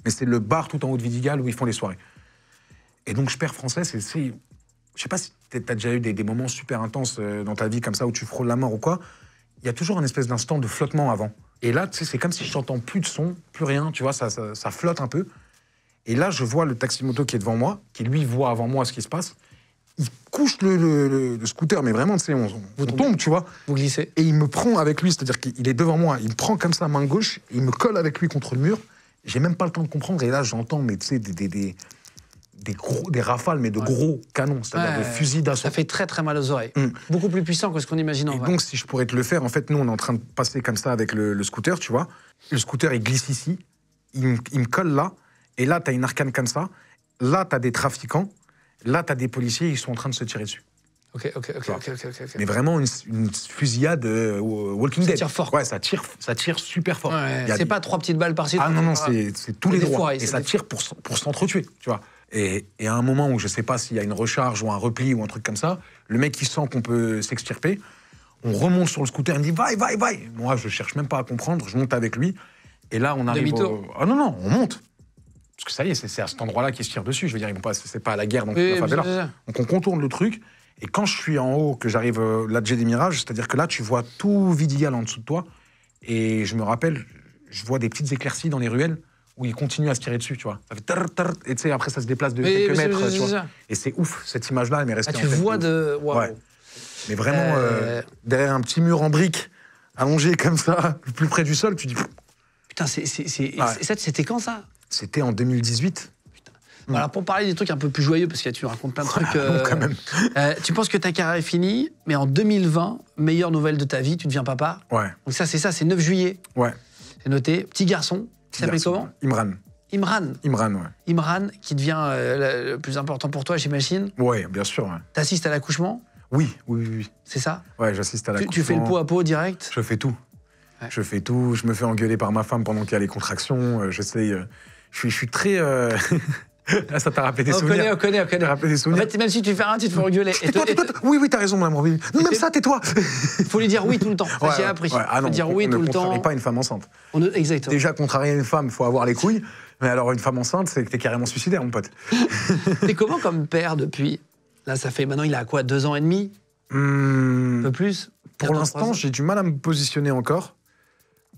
Mais c'est le bar tout en haut de Vidigal où ils font les soirées. Et donc, je perds Frances. Et je sais pas si t'as déjà eu des moments super intenses dans ta vie comme ça où tu frôles la mort ou quoi. Il y a toujours un espèce d'instant de flottement avant. Et là, tu sais, c'est comme si je n'entends plus de son, plus rien, tu vois, ça flotte un peu. Et là, je vois le taxi-moto qui est devant moi, qui lui voit avant moi ce qui se passe. Il couche le scooter, mais vraiment, tu sais, on tombe, tu vois. Vous glissez. Et il me prend avec lui, c'est-à-dire qu'il est devant moi, il me prend comme ça, main gauche, il me colle avec lui contre le mur. J'ai même pas le temps de comprendre. Et là, j'entends, mais tu sais, des rafales, mais de gros canons, c'est-à-dire des fusils d'assaut. Ça fait très très mal aux oreilles. Beaucoup plus puissant que ce qu'on imagine en vrai. Et donc, si je pourrais te le faire, en fait, nous, on est en train de passer comme ça avec le scooter, tu vois. Le scooter, il glisse ici, il me colle là, et là, t'as une arcane comme ça, là, t'as des trafiquants, là, t'as des policiers, ils sont en train de se tirer dessus. Ok. Mais vraiment une fusillade Walking Dead. Ça tire fort. Ouais, ça tire super fort. Ouais, c'est pas 3 petites balles par-ci. Ah non, c'est tous les droits. Et ça tire pour s'entretuer, tu vois. Et à un moment où je sais pas s'il y a une recharge ou un repli ou un truc comme ça, le mec, il sent qu'on peut s'extirper. On remonte sur le scooter, il me dit « Vaille !» Moi, je cherche même pas à comprendre, je monte avec lui. Et là, on arrive Ah non, on monte. Parce que ça y est, c'est à cet endroit-là qu'ils se tirent dessus. Je veux dire, c'est pas à la guerre dans la favela. Donc on contourne le truc. Et quand je suis en haut, que j'arrive l'Adje des Mirages, c'est-à-dire que là, tu vois tout Vidigal en dessous de toi. Et je me rappelle, je vois des petites éclaircies dans les ruelles où ils continuent à se tirer dessus, tu vois. Ça fait et tu sais, après, ça se déplace de quelques mètres, tu vois. Et c'est ouf, cette image-là, elle m'est restée en tête. Tu vois de... Wow. Ouais. Mais vraiment, derrière un petit mur en briques, allongé comme ça, le plus près du sol, tu dis... Putain, c'était quand, ça? C'était en 2018. Alors, pour parler des trucs un peu plus joyeux, parce que tu racontes plein de trucs... quand même. Tu penses que ta carrière est finie, mais en 2020, meilleure nouvelle de ta vie, tu deviens papa. Ouais. Donc c'est 9 juillet. Ouais. C'est noté. Petit garçon, qui s'appelle comment? Imran. Ouais. Imran, qui devient le plus important pour toi, j'imagine. Ouais, bien sûr. Ouais. T'assistes à l'accouchement? Oui. C'est ça? Ouais, j'assiste à l'accouchement. Tu fais le pot à pot direct? Je fais tout. Ouais. Je fais tout. Je me fais engueuler par ma femme pendant qu'il y a les contractions. J'essaye... Je suis très... Là, ça t'a rappelé des souvenirs. On connaît. Rappelé des souvenirs. En fait, même si tu fais rien, tu te fais engueuler. Tais-toi. Oui, t'as raison, madame. Même ça, tais-toi. Il faut lui dire oui tout le temps. J'ai appris. Ah non, dire oui tout le temps. On ne contrarie pas une femme enceinte. Exactement. Déjà, contrarier une femme, il faut avoir les couilles. Mais alors, une femme enceinte, c'est que t'es carrément suicidaire, mon pote. T'es comment comme père depuis? Là, ça fait maintenant, il a quoi, 2 ans et demi? Un peu plus? Pour l'instant, j'ai du mal à me positionner encore.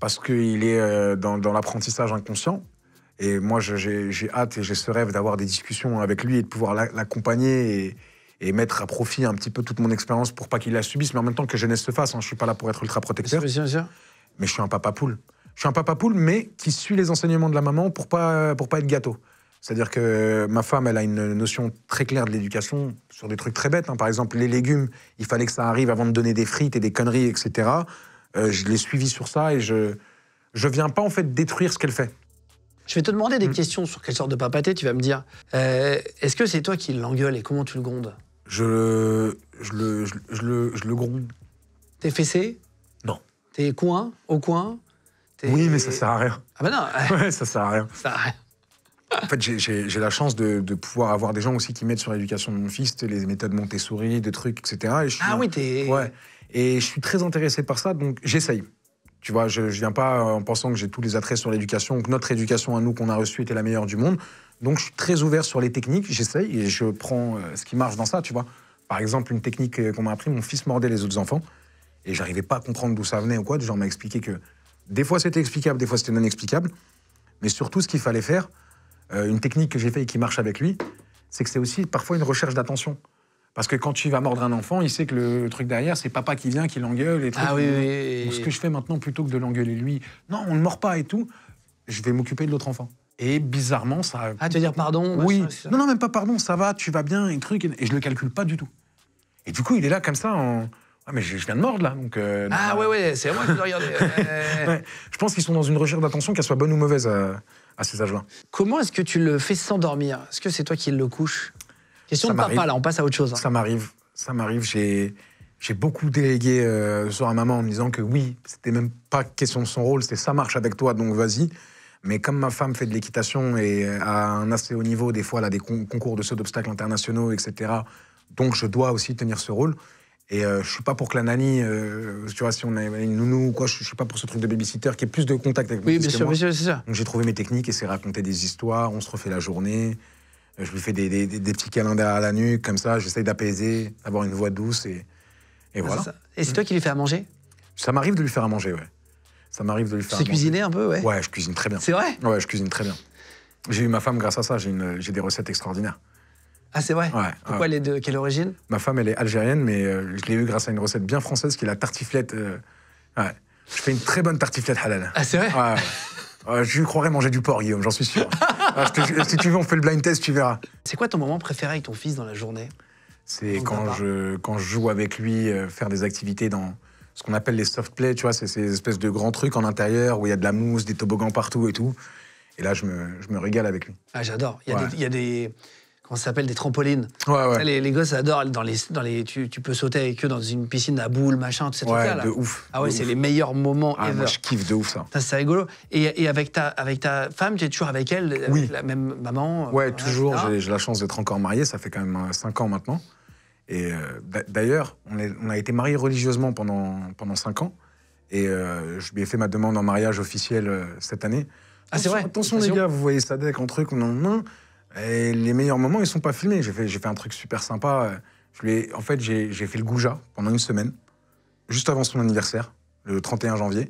Parce qu'il est dans l'apprentissage inconscient. Et moi, j'ai hâte et j'ai ce rêve d'avoir des discussions avec lui et de pouvoir l'accompagner et mettre à profit un petit peu toute mon expérience pour pas qu'il la subisse, mais en même temps que jeunesse se fasse. Hein. Je suis pas là pour être ultra protecteur. Bien. Mais je suis un papa poule. Je suis un papa poule, mais qui suit les enseignements de la maman pour pas être gâteau. C'est-à-dire que ma femme, elle a une notion très claire de l'éducation sur des trucs très bêtes. Hein. Par exemple, les légumes, il fallait que ça arrive avant de donner des frites et des conneries, etc. Je l'ai suivi sur ça et je viens pas en fait détruire ce qu'elle fait. Je vais te demander des questions sur quelle sorte de papa t'es, tu vas me dire. Est-ce que c'est toi qui l'engueule et comment tu le grondes? Je le gronde. T'es fessé? Non. T'es au coin? Oui, mais ça sert à rien. Ah bah non. Ouais, ça sert à rien. Ça sert à rien. En fait, j'ai la chance de pouvoir avoir des gens aussi qui m'aident sur l'éducation de mon fils, les méthodes Montessori, des trucs, etc. Et oui, t'es... Ouais. Et je suis très intéressé par ça, donc j'essaye. Tu vois, je viens pas en pensant que j'ai tous les attraits sur l'éducation, que notre éducation à nous qu'on a reçue était la meilleure du monde. Donc je suis très ouvert sur les techniques, j'essaye et je prends ce qui marche dans ça, tu vois. Par exemple, une technique qu'on m'a appris, mon fils mordait les autres enfants et j'arrivais pas à comprendre d'où ça venait ou quoi. Genre, on m'a expliqué que des fois c'était explicable, des fois c'était non explicable. Mais surtout, ce qu'il fallait faire, une technique que j'ai fait et qui marche avec lui, c'est que c'est aussi parfois une recherche d'attention. Parce que quand tu vas mordre un enfant, il sait que le truc derrière, c'est papa qui vient, qui l'engueule. Et ah oui. Donc, ce que je fais maintenant, plutôt que de l'engueuler lui, non, on ne mord pas et tout, je vais m'occuper de l'autre enfant. Et bizarrement, ça... Ah, tu veux dire pardon? Oui. Machin, Non, même pas pardon, ça va, tu vas bien, et truc. Et je le calcule pas du tout. Et du coup, il est là comme ça en... Ah, mais je viens de mordre, là. Donc, ouais, c'est moi qui dois regarder. Ouais. Je pense qu'ils sont dans une recherche d'attention, qu'elle soit bonne ou mauvaise à ces âges-là. Comment est-ce que tu le fais s'endormir? Est-ce que c'est toi qui le couches? Question de papa, là, on passe à autre chose. Hein. Ça m'arrive. J'ai beaucoup délégué sur ma maman en me disant que oui, c'était même pas question de son rôle, c'était ça marche avec toi, donc vas-y. Mais comme ma femme fait de l'équitation et a un assez haut niveau, des fois elle a des concours de saut d'obstacles internationaux, etc. Donc je dois aussi tenir ce rôle. Et je suis pas pour que la nanny, tu vois, si on a une nounou ou quoi, je suis pas pour ce truc de babysitter qui ait plus de contact avec oui, bien sûr, c'est ça. Donc j'ai trouvé mes techniques et c'est raconter des histoires, on se refait la journée. Je lui fais des petits câlins derrière la nuque, comme ça, j'essaye d'apaiser, d'avoir une voix douce et voilà. Et c'est toi qui lui fais à manger? Ça m'arrive de lui faire à manger, ouais. Ça m'arrive de lui faire à manger. Tu sais cuisiner un peu, ouais? Ouais, je cuisine très bien. C'est vrai? Ouais, je cuisine très bien. J'ai eu ma femme grâce à ça, j'ai des recettes extraordinaires. Ah, c'est vrai? Ouais. Pourquoi elle est de quelle origine? Ma femme, elle est algérienne, mais je l'ai eu grâce à une recette bien française qui est la tartiflette. Ouais. Je fais une très bonne tartiflette halal. Ah, c'est vrai? Ouais. Je lui croirais manger du porc, Guillaume, j'en suis sûr. Si tu veux, on fait le blind test, tu verras. C'est quoi ton moment préféré avec ton fils dans la journée? C'est quand je joue avec lui, faire des activités dans ce qu'on appelle les soft play, tu vois, c'est ces espèces de grands trucs en intérieur où il y a de la mousse, des toboggans partout et tout. Et là, je me régale avec lui. Ah, j'adore. Il y a des comment ça s'appelle, des trampolines. Ouais. Ça, les gosses adorent. Tu peux sauter avec eux dans une piscine à boules, machin, tout ces trucs-là. Ouais, de ouf. Ah ouais, c'est les meilleurs moments ever. Moi, je kiffe de ouf ça. C'est rigolo. Et avec ta femme, tu es toujours avec elle, oui. avec la même maman? Ouais, toujours. J'ai la chance d'être encore marié. Ça fait quand même 5 ans maintenant. Et d'ailleurs, on a été mariés religieusement pendant 5 ans. Et je lui ai fait ma demande en mariage officielle cette année. Ah, c'est vrai? Attention les gars, vous voyez Sadek en truc, non. Et les meilleurs moments, ils sont pas filmés. J'ai fait un truc super sympa. En fait, j'ai fait le goujat pendant une semaine, juste avant son anniversaire, le 31 janvier,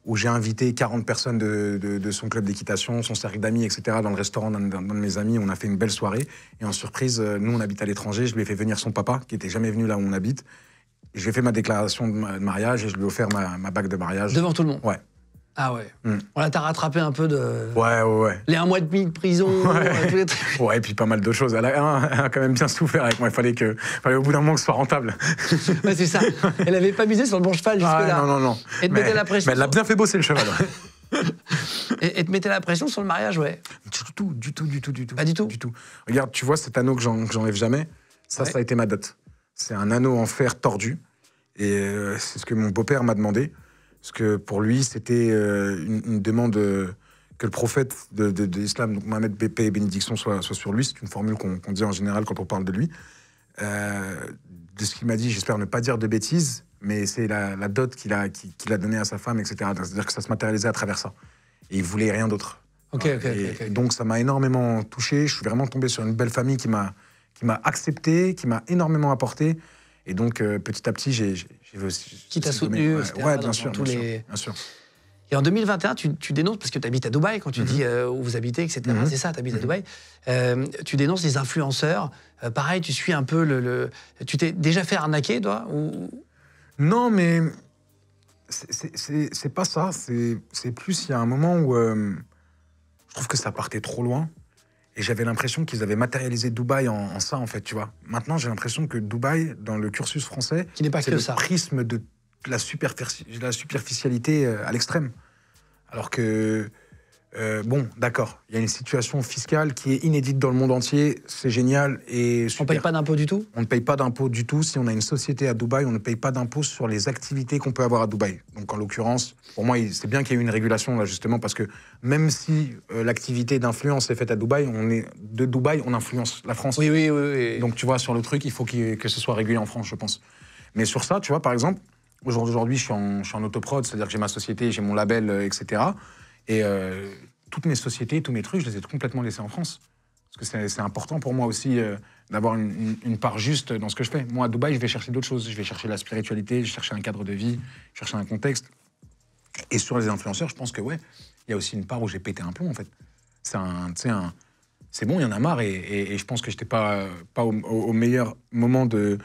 où j'ai invité 40 personnes de son club d'équitation, son cercle d'amis, etc., dans le restaurant d'un de mes amis. On a fait une belle soirée. Et en surprise, nous, on habite à l'étranger. Je lui ai fait venir son papa, qui était jamais venu là où on habite. J'ai fait ma déclaration de mariage et je lui ai offert ma bague de mariage. Devant tout le monde? Ouais. Ah ouais. On t'a rattrapé un peu de... Ouais. Les 1 mois et demi de prison, tous les trucs. Ouais, et puis pas mal de choses. Elle a quand même bien souffert avec moi. Il fallait au bout d'un moment que ce soit rentable. Ouais, c'est ça. Elle avait pas misé sur le bon cheval jusque-là. Non. Et te mettait la pression. Mais elle l'a bien fait bosser, le cheval. Et te mettait la pression sur le mariage, ouais? Du tout. Pas du tout? Du tout. Regarde, tu vois cet anneau que j'enlève jamais, ça a été ma dot. C'est un anneau en fer tordu. Et c'est ce que mon beau-père m'a demandé. Parce que pour lui, c'était une demande que le prophète de l'islam, donc Mohamed, paix et bénédiction soit sur lui. C'est une formule qu'on dit en général quand on parle de lui. De ce qu'il m'a dit, j'espère ne pas dire de bêtises, mais c'est la dot qu'il a donnée à sa femme, etc. C'est-à-dire que ça se matérialisait à travers ça. Et il voulait rien d'autre. Ok. Donc ça m'a énormément touché. Je suis vraiment tombé sur une belle famille qui m'a accepté, qui m'a énormément apporté. Et donc, petit à petit, j'ai qui t'a soutenu, ouais, bien sûr. Et en 2021, tu dénonces, parce que tu habites à Dubaï, quand tu dis où vous habitez, etc. C'est ça, tu habites à Dubaï. Tu dénonces les influenceurs. Pareil, tu suis un peu Tu t'es déjà fait arnaquer, toi Non, mais c'est pas ça. C'est plus, il y a un moment où je trouve que ça partait trop loin. Et j'avais l'impression qu'ils avaient matérialisé Dubaï en ça, en fait, tu vois. Maintenant, j'ai l'impression que Dubaï, dans le cursus français, Qui n'est pas c'est que le ça. prisme de la superficialité à l'extrême. Alors que, bon, d'accord, il y a une situation fiscale qui est inédite dans le monde entier, c'est génial et super. On paye pas d'impôts du tout? On ne paye pas d'impôts du tout. Si on a une société à Dubaï, on ne paye pas d'impôts sur les activités qu'on peut avoir à Dubaï. Donc, en l'occurrence, pour moi, c'est bien qu'il y ait eu une régulation, là, justement, parce que même si l'activité d'influence est faite à Dubaï, de Dubaï, on influence la France. Oui. Donc, tu vois, sur le truc, il faut que ce soit régulé en France, je pense. Mais sur ça, tu vois, par exemple, aujourd'hui, je suis en autoprod, c'est-à-dire que j'ai ma société, j'ai mon label, etc. Et toutes mes sociétés, tous mes trucs, je les ai complètement laissés en France. Parce que c'est important pour moi aussi d'avoir une part juste dans ce que je fais. Moi, à Dubaï, je vais chercher d'autres choses. Je vais chercher la spiritualité, je vais chercher un cadre de vie, je vais chercher un contexte. Et sur les influenceurs, je pense que, ouais, il y a aussi une part où j'ai pété un plomb, en fait. C'est bon, il y en a marre. Et je pense que je n'étais pas au meilleur moment de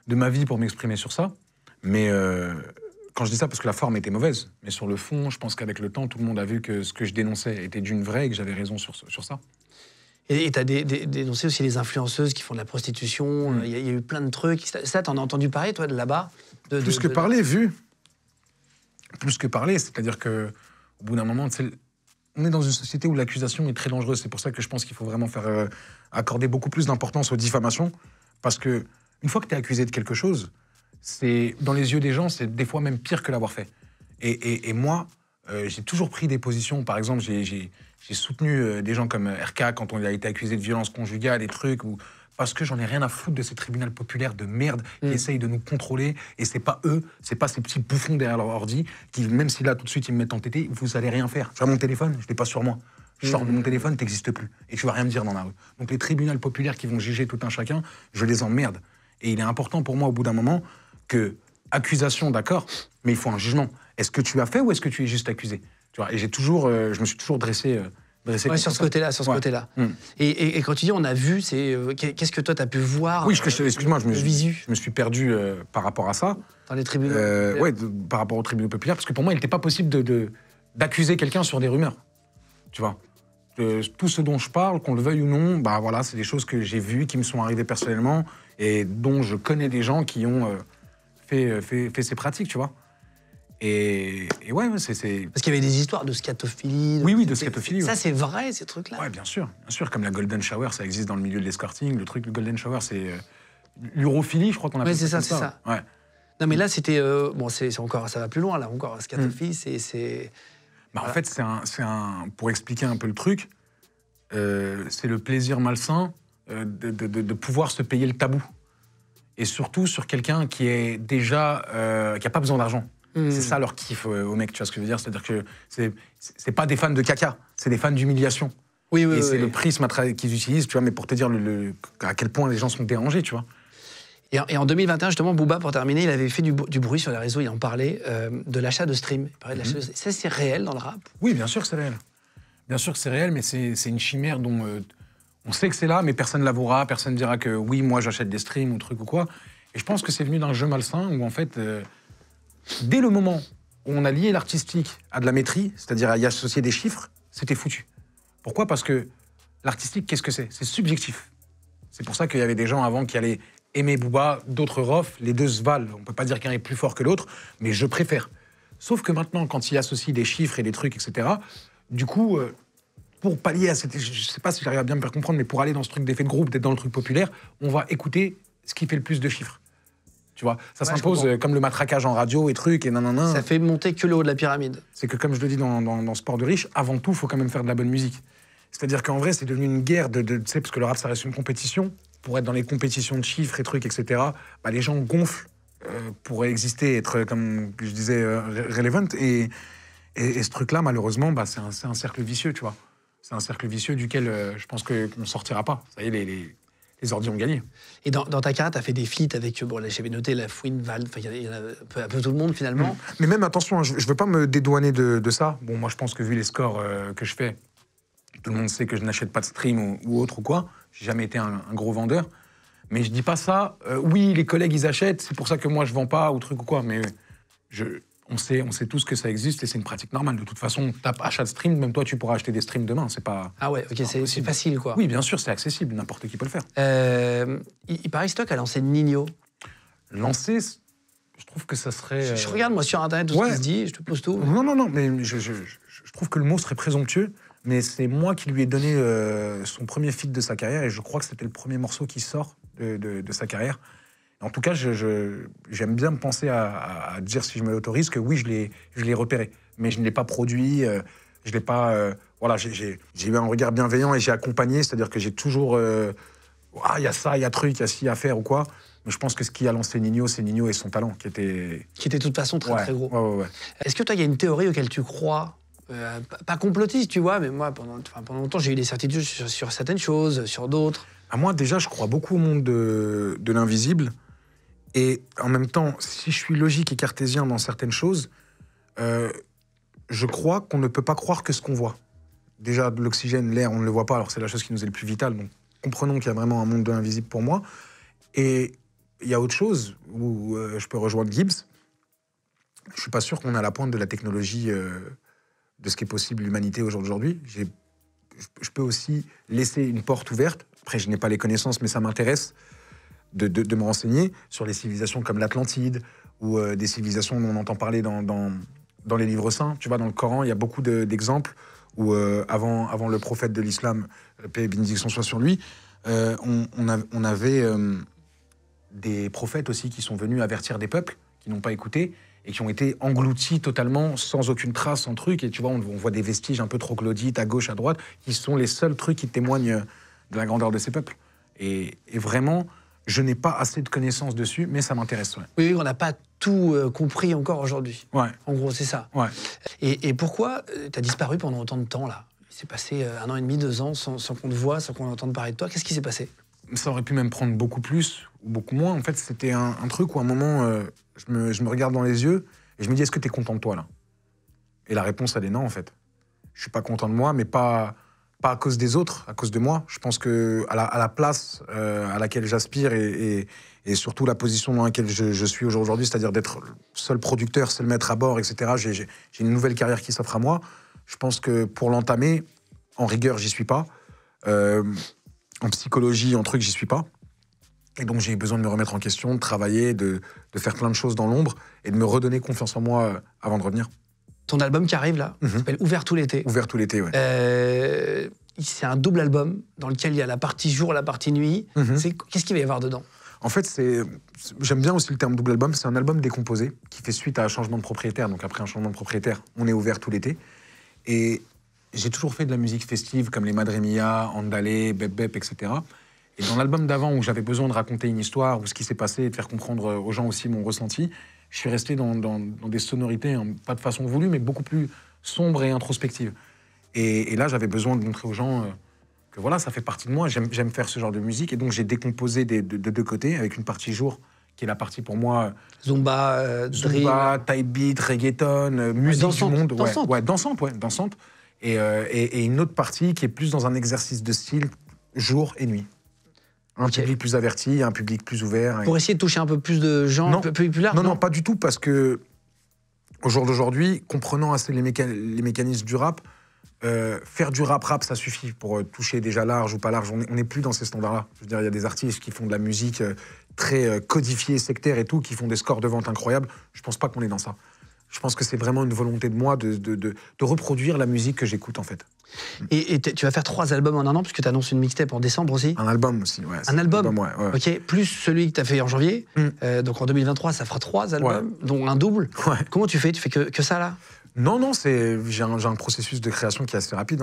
ma vie pour m'exprimer sur ça. Mais quand je dis ça, parce que la forme était mauvaise. Mais sur le fond, je pense qu'avec le temps, tout le monde a vu que ce que je dénonçais était d'une vraie et que j'avais raison sur ça. Et tu as dénoncé aussi les influenceuses qui font de la prostitution. Il y a eu plein de trucs. Ça, t'en as entendu parler, toi, de là-bas? Plus que parler, vu. Plus que parler, c'est-à-dire qu'au bout d'un moment, on est dans une société où l'accusation est très dangereuse. C'est pour ça que je pense qu'il faut vraiment accorder beaucoup plus d'importance aux diffamations. Parce que une fois que tu es accusé de quelque chose, dans les yeux des gens, c'est des fois même pire que l'avoir fait. Et moi, j'ai toujours pris des positions. Par exemple, j'ai soutenu des gens comme RK quand on a été accusé de violence conjugale et trucs, parce que j'en ai rien à foutre de ces tribunaux populaires de merde qui essayent de nous contrôler. Et c'est pas eux, c'est pas ces petits bouffons derrière leur ordi qui, même si là tout de suite ils me mettent en tété, vous allez rien faire. Tu vois mon téléphone, je l'ai pas sur moi. Je sors de mon téléphone, t'existes plus. Et tu vas rien me dire dans la rue. Donc les tribunaux populaires qui vont juger tout un chacun, je les emmerde. Et il est important pour moi au bout d'un moment que, accusation, d'accord, mais il faut un jugement. Est-ce que tu as fait ou est-ce que tu es juste accusé? Tu vois, et je me suis toujours dressé sur ce côté-là, Et quand tu dis on a vu, qu'est-ce que toi tu as pu voir? Oui, excuse-moi, je me suis perdu par rapport à ça. Dans les tribunaux par rapport aux tribunaux populaires, parce que pour moi, il n'était pas possible d'accuser quelqu'un sur des rumeurs. Tu vois, tout ce dont je parle, qu'on le veuille ou non, bah voilà, c'est des choses que j'ai vues, qui me sont arrivées personnellement, et dont je connais des gens qui ont fait ces pratiques, tu vois. Et ouais, c'est... Parce qu'il y avait des histoires de scatophilie. Oui, de scatophilie. Ça, c'est vrai, ces trucs-là? Ouais, bien sûr. Comme la golden shower, ça existe dans le milieu de l'escorting. Le golden shower, c'est l'urophilie, je crois qu'on appelle ça. Oui, c'est ça. Ouais. Non, mais là, c'était... bon, c'est encore... Ça va plus loin, là, encore. Scatophilie, c'est... Bah, voilà. En fait, pour expliquer un peu le truc, c'est le plaisir malsain de pouvoir se payer le tabou. Et surtout sur quelqu'un qui est déjà... qui n'a pas besoin d'argent. C'est ça leur kiff aux mecs, tu vois ce que je veux dire? C'est-à-dire que c'est pas des fans de caca, c'est des fans d'humiliation. Oui, c'est le prisme qu'ils utilisent, tu vois, mais pour te dire à quel point les gens sont dérangés, tu vois. Et en 2021, justement, Booba, pour terminer, il avait fait du bruit sur les réseaux, il en parlait, de l'achat de stream. Il parlait de l'achat de... Ça, c'est réel dans le rap? Oui, bien sûr que c'est réel. Bien sûr que c'est réel, mais c'est une chimère dont on sait que c'est là, mais personne ne l'avouera, personne ne dira que oui, moi j'achète des streams ou truc ou quoi. Et je pense que c'est venu d'un jeu malsain où en fait... dès le moment où on a lié l'artistique à de la maîtrise, c'est-à-dire à y associer des chiffres, c'était foutu. Pourquoi? Parce que l'artistique, qu'est-ce que c'est? C'est subjectif. C'est pour ça qu'il y avait des gens avant qui allaient aimer Booba, d'autres Rof, les deux se valent. On ne peut pas dire qu'un est plus fort que l'autre, mais je préfère. Sauf que maintenant, quand il associe des chiffres et des trucs, etc., du coup, pour pallier à cette... Je ne sais pas si j'arrive à bien me faire comprendre, mais pour aller dans ce truc d'effet de groupe, d'être dans le truc populaire, on va écouter ce qui fait le plus de chiffres. Tu vois, ça s'impose comme le matraquage en radio et trucs et nanana. Ça fait monter que le haut de la pyramide. C'est que, comme je le dis dans Sport de riche, avant tout, il faut quand même faire de la bonne musique. C'est-à-dire qu'en vrai, c'est devenu une guerre tu sais, parce que le rap, ça reste une compétition. Pour être dans les compétitions de chiffres et trucs, etc., bah, les gens gonflent pour exister, être, comme je disais, relevant. Et ce truc-là, malheureusement, bah, c'est un cercle vicieux, tu vois. C'est un cercle vicieux duquel je pense qu'on ne sortira pas. Ça y est, les ordi ont gagné. Et dans ta carrière, tu as fait des feats avec, bon, là, j'avais noté la Fouine, Val, il y en a un peu tout le monde finalement. Mais même, attention, je ne veux pas me dédouaner de ça. Bon, moi, je pense que vu les scores que je fais, tout le monde sait que je n'achète pas de stream ou autre ou quoi. J'ai jamais été un gros vendeur. Mais je dis pas ça. Oui, les collègues, ils achètent, c'est pour ça que moi, je vends pas ou truc ou quoi. Mais on sait tous que ça existe et c'est une pratique normale. De toute façon, tape achat de stream, même toi, tu pourras acheter des streams demain. C'est pas. Ah ouais, ok, c'est facile, quoi. Oui, bien sûr, c'est accessible. N'importe qui peut le faire. Il paraît que toi, qui a lancé Nino. Lancer, je trouve que ça serait. Je regarde, moi, sur Internet, tout ce qui se dit, je te pose tout. Non, mais je trouve que le mot serait présomptueux. Mais c'est moi qui lui ai donné son premier feat de sa carrière et je crois que c'était le premier morceau qui sort de sa carrière. En tout cas, j'aime bien me penser à dire, si je me l'autorise, que oui, je l'ai repéré. Mais je ne l'ai pas produit, je l'ai pas... voilà, j'ai eu un regard bienveillant et j'ai accompagné, c'est-à-dire que j'ai toujours... il y a ça, il y a truc, il y a ci à faire ou quoi. Mais je pense que ce qui a lancé Nino, c'est Nino et son talent, qui était... Qui était de toute façon très gros. Ouais. Est-ce que toi, il y a une théorie auquel tu crois pas complotiste, tu vois, mais moi, pendant longtemps, j'ai eu des certitudes sur certaines choses, sur d'autres. Moi, déjà, je crois beaucoup au monde de l'invisible. Et en même temps, si je suis logique et cartésien dans certaines choses, je crois qu'on ne peut pas croire que ce qu'on voit. Déjà, l'oxygène, l'air, on ne le voit pas, alors c'est la chose qui nous est le plus vitale. Donc, comprenons qu'il y a vraiment un monde de l'invisible pour moi. Et il y a autre chose où je peux rejoindre Gibbs. Je ne suis pas sûr qu'on est à la pointe de la technologie de ce qui est possible l'humanité aujourd'hui. Je peux aussi laisser une porte ouverte. Après, je n'ai pas les connaissances, mais ça m'intéresse de me renseigner sur les civilisations comme l'Atlantide ou des civilisations dont on entend parler dans les livres saints. Tu vois, dans le Coran, il y a beaucoup d'exemples où, avant le prophète de l'islam, paix et bénédiction soit sur lui, on avait des prophètes aussi qui sont venus avertir des peuples qui n'ont pas écouté et qui ont été engloutis totalement, sans aucune trace, sans truc. Et tu vois, on voit des vestiges un peu troglodytes à gauche, à droite, qui sont les seuls trucs qui témoignent de la grandeur de ces peuples. Et vraiment, je n'ai pas assez de connaissances dessus, mais ça m'intéresse. Ouais. Oui, on n'a pas tout compris encore aujourd'hui. Ouais. En gros, c'est ça. Ouais. Et pourquoi tu as disparu pendant autant de temps, là? Il s'est passé 1 an et demi, 2 ans, sans qu'on te voie, sans qu'on entende parler de toi. Qu'est-ce qui s'est passé? Ça aurait pu même prendre beaucoup plus ou beaucoup moins. En fait, c'était un truc où, à un moment, je me regarde dans les yeux et je me dis, est-ce que tu es content de toi, là? Et la réponse, elle est non, en fait. Je suis pas content de moi, mais pas à cause des autres, à cause de moi. Je pense que à la place à laquelle j'aspire et surtout la position dans laquelle je suis aujourd'hui, c'est-à-dire d'être seul producteur, seul maître à bord, etc., j'ai une nouvelle carrière qui s'offre à moi. Je pense que pour l'entamer, en rigueur, j'y suis pas. En psychologie, en truc, j'y suis pas. Et donc, j'ai besoin de me remettre en question, de travailler, de faire plein de choses dans l'ombre et de me redonner confiance en moi avant de revenir. Ton album qui arrive, là, s'appelle Ouvert tout l'été. Ouvert tout l'été, ouais. C'est un double album dans lequel il y a la partie jour et la partie nuit. Qu'est-ce qu'il va y avoir dedans? En fait, j'aime bien aussi le terme double album. C'est un album décomposé qui fait suite à un changement de propriétaire. Donc, après un changement de propriétaire, on est ouvert tout l'été. Et j'ai toujours fait de la musique festive comme les Madre Mia, Andale, Bep Bep, etc. Et dans l'album d'avant, où j'avais besoin de raconter une histoire, ou ce qui s'est passé, et de faire comprendre aux gens aussi mon ressenti, je suis resté dans des sonorités, pas de façon voulue, mais beaucoup plus sombres et introspectives. Et là, j'avais besoin de montrer aux gens que voilà, ça fait partie de moi, j'aime faire ce genre de musique. Et donc, j'ai décomposé de deux côtés, avec une partie jour, qui est la partie pour moi... Zumba, Zumba, type beat, reggaeton, musique dansante, du monde. dansante. Dansante. Et une autre partie qui est plus dans un exercice de style jour et nuit. Un public plus averti, un public plus ouvert. Pour essayer de toucher un peu plus de gens, un peu plus large? Non, pas du tout, parce que au jour d'aujourd'hui, comprenant assez les mécanismes du rap, faire du rap, ça suffit pour toucher déjà large ou pas large. On n'est plus dans ces standards-là. Je veux dire, il y a des artistes qui font de la musique très codifiée, sectaire et tout, qui font des scores de vente incroyables. Je pense pas qu'on est dans ça. Je pense que c'est vraiment une volonté de moi de reproduire la musique que j'écoute, en fait. Et tu vas faire 3 albums en 1 an, puisque tu annonces une mixtape en décembre aussi. Un album aussi, ouais. Un album, ouais. Ok, plus celui que tu as fait en janvier. Donc en 2023, ça fera 3 albums, dont un double. Ouais. Comment tu fais? Tu fais que ça, là? Non, j'ai un processus de création qui est assez rapide.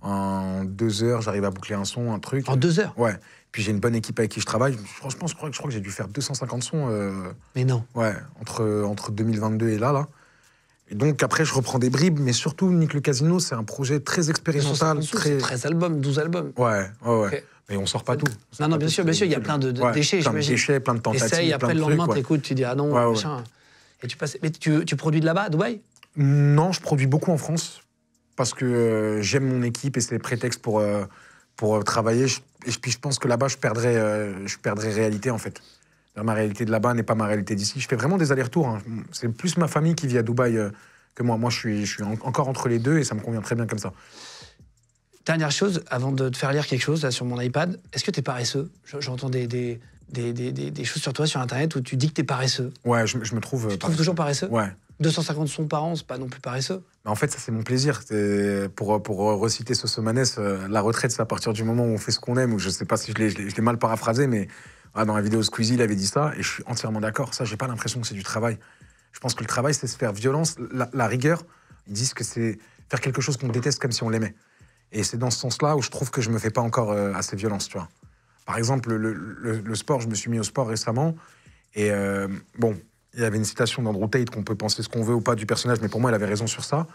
En 2 heures, j'arrive à boucler un son, un truc. En 2 heures? Ouais. Puis j'ai une bonne équipe avec qui je travaille. Franchement, je crois que j'ai dû faire 250 sons. Mais non. Ouais, entre 2022 et là. Et donc après, je reprends des bribes, mais surtout, Nick le Casino, c'est un projet très expérimental. C'est 13 albums, 12 albums. Ouais. Okay. Mais on sort pas tout. Non, bien sûr, il y a plein de déchets, plein de déchets, plein de tentatives. Essaye, après le lendemain, t'écoutes, tu dis ah non, machin. Et tu passes. Mais tu produis de là-bas, à Dubaï? Non, je produis beaucoup en France, parce que j'aime mon équipe et c'est le prétexte pour travailler. Et puis je pense que là-bas, je perdrais réalité, en fait. Ma réalité de là-bas n'est pas ma réalité d'ici. Je fais vraiment des allers-retours. Hein. C'est plus ma famille qui vit à Dubaï que moi. Moi, je suis encore entre les deux et ça me convient très bien comme ça. Dernière chose, avant de te faire lire quelque chose là, sur mon iPad, est-ce que t'es paresseux? J'entends des choses sur toi sur Internet où tu dis que t'es paresseux. Ouais, je me trouve... Tu te trouves toujours paresseux? Ouais. 250 sons par an, c'est pas non plus paresseux. Mais en fait, ça, c'est mon plaisir. Pour reciter Sosomanes, la retraite, c'est à partir du moment où on fait ce qu'on aime. Ou je sais pas si je l'ai mal paraphrasé, mais dans la vidéo Squeezie, il avait dit ça, et je suis entièrement d'accord. Ça, j'ai pas l'impression que c'est du travail. Je pense que le travail, c'est se faire violence. La rigueur, ils disent que c'est faire quelque chose qu'on déteste comme si on l'aimait. Et c'est dans ce sens-là où je trouve que je me fais pas encore assez violence, tu vois. Par exemple, le sport, je me suis mis au sport récemment, et bon... Il y avait une citation d'Andrew Tate, qu'on peut penser ce qu'on veut ou pas du personnage, mais pour moi, il avait raison sur ça,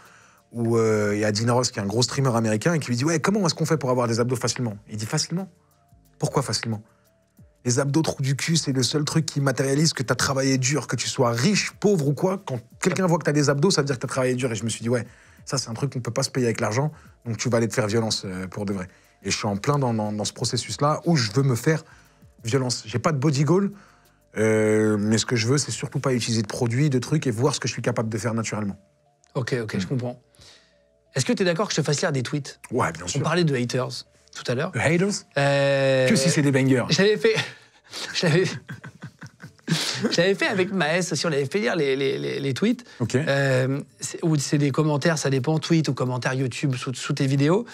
où il y a Dean Ross, qui est un gros streamer américain, et qui lui dit « Ouais, comment est-ce qu'on fait pour avoir des abdos facilement ?» Il dit « Facilement ? Pourquoi facilement ? Les abdos trous du cul, c'est le seul truc qui matérialise que tu as travaillé dur, que tu sois riche, pauvre ou quoi. Quand quelqu'un voit que tu as des abdos, ça veut dire que tu as travaillé dur. » Et je me suis dit « Ouais, ça, c'est un truc qu'on peut pas se payer avec l'argent, donc tu vas aller te faire violence pour de vrai. » Et je suis en plein dans ce processus-là, où je veux me faire violence. J'ai pas de body goal, mais ce que je veux, c'est surtout pas utiliser de produits, de trucs, et voir ce que je suis capable de faire naturellement. Ok, je comprends. Est-ce que tu es d'accord que je te fasse lire des tweets? Ouais, bien sûr. On parlait de haters tout à l'heure. Haters Que si c'est des bangers. Je l'avais fait avec Maës aussi, on l'avait fait lire les tweets. Ok. Ou c'est des commentaires, ça dépend, tweets ou commentaires YouTube sous tes vidéos.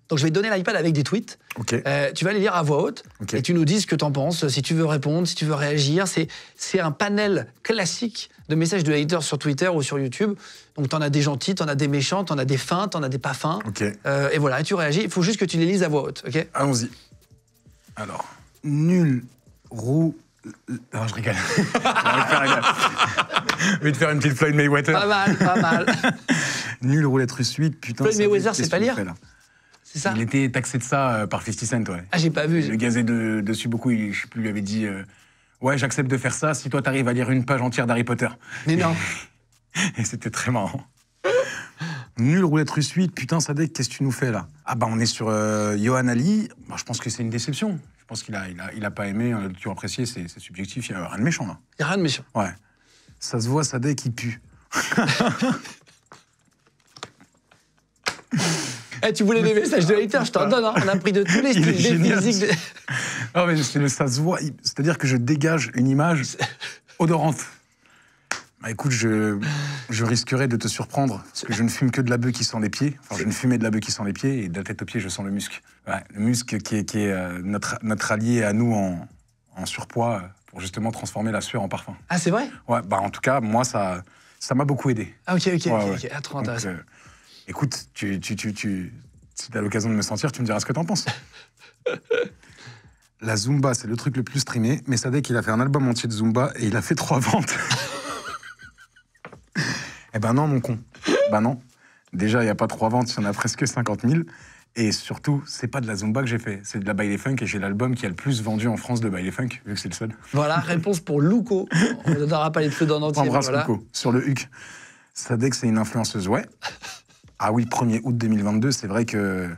Donc je vais te donner l'iPad avec des tweets. Okay. Tu vas les lire à voix haute et tu nous dis ce que tu en penses, si tu veux répondre, si tu veux réagir. C'est un panel classique de messages de haters sur Twitter ou sur YouTube. Donc t'en as des gentils, t'en as des méchants, t'en as des fins, t'en as des pas fins. Okay. Et voilà, et tu réagis. Il faut juste que tu les lises à voix haute. Okay. Allons-y. Alors, nul, roux... Non, je rigole. Je vais te faire une petite Floyd Mayweather. Pas mal. Nul, roulette russe 8, putain... Floyd Mayweather, c'est pas lire? C'est ça? Il était taxé de ça par 50 Cent, ouais. Ah, j'ai pas vu. Il le gazait dessus beaucoup, je sais plus, il lui avait dit ouais, j'accepte de faire ça si toi t'arrives à lire une page entière d'Harry Potter. Mais non. Et c'était très marrant. Nul, roulette russe 8, putain, Sadek, qu'est-ce que tu nous fais là? Ah bah on est sur Yohan Ali. Bah, je pense que c'est une déception. Je pense qu'il a pas aimé, tu as apprécié, c'est subjectif, il n'y a rien de méchant là. Il n'y a rien de méchant. Ouais. Ça se voit, Sadek, il pue. Tu voulais des messages de haters, je t'en donne. Hein. On a pris de tous les styles, des physiques. Non, mais ça se voit. C'est-à-dire que je dégage une image odorante. Bah, écoute, je risquerais de te surprendre, parce que je ne fume que de la bœuf qui sent les pieds. Enfin, je ne fumais de la bœuf qui sent les pieds, et de la tête aux pieds, je sens le musc. Ouais, le musc qui est notre allié à nous en surpoids, pour justement transformer la sueur en parfum. Ah, c'est vrai? Ouais, bah en tout cas, moi, ça m'a beaucoup aidé. Ah, ok. Ouais. Trop intéressant. Donc, écoute, si t'as l'occasion de me sentir, tu me diras ce que t'en penses. La Zumba, c'est le truc le plus streamé, mais Sadek, il a fait un album entier de Zumba et il a fait 3 ventes. Eh ben non, mon con. Ben non. Déjà, il n'y a pas 3 ventes, il y en a presque 50 000. Et surtout, c'est pas de la Zumba que j'ai fait, c'est de la Baile Funk, et j'ai l'album qui a le plus vendu en France de Baile Funk, vu que c'est le seul. Voilà, réponse pour Luco. On ne donnera pas les pseudos en entier. Embrasse voilà. Luco, sur le HUC. Sadek, c'est une influenceuse, ouais. Ah oui, 1er août 2022, c'est vrai que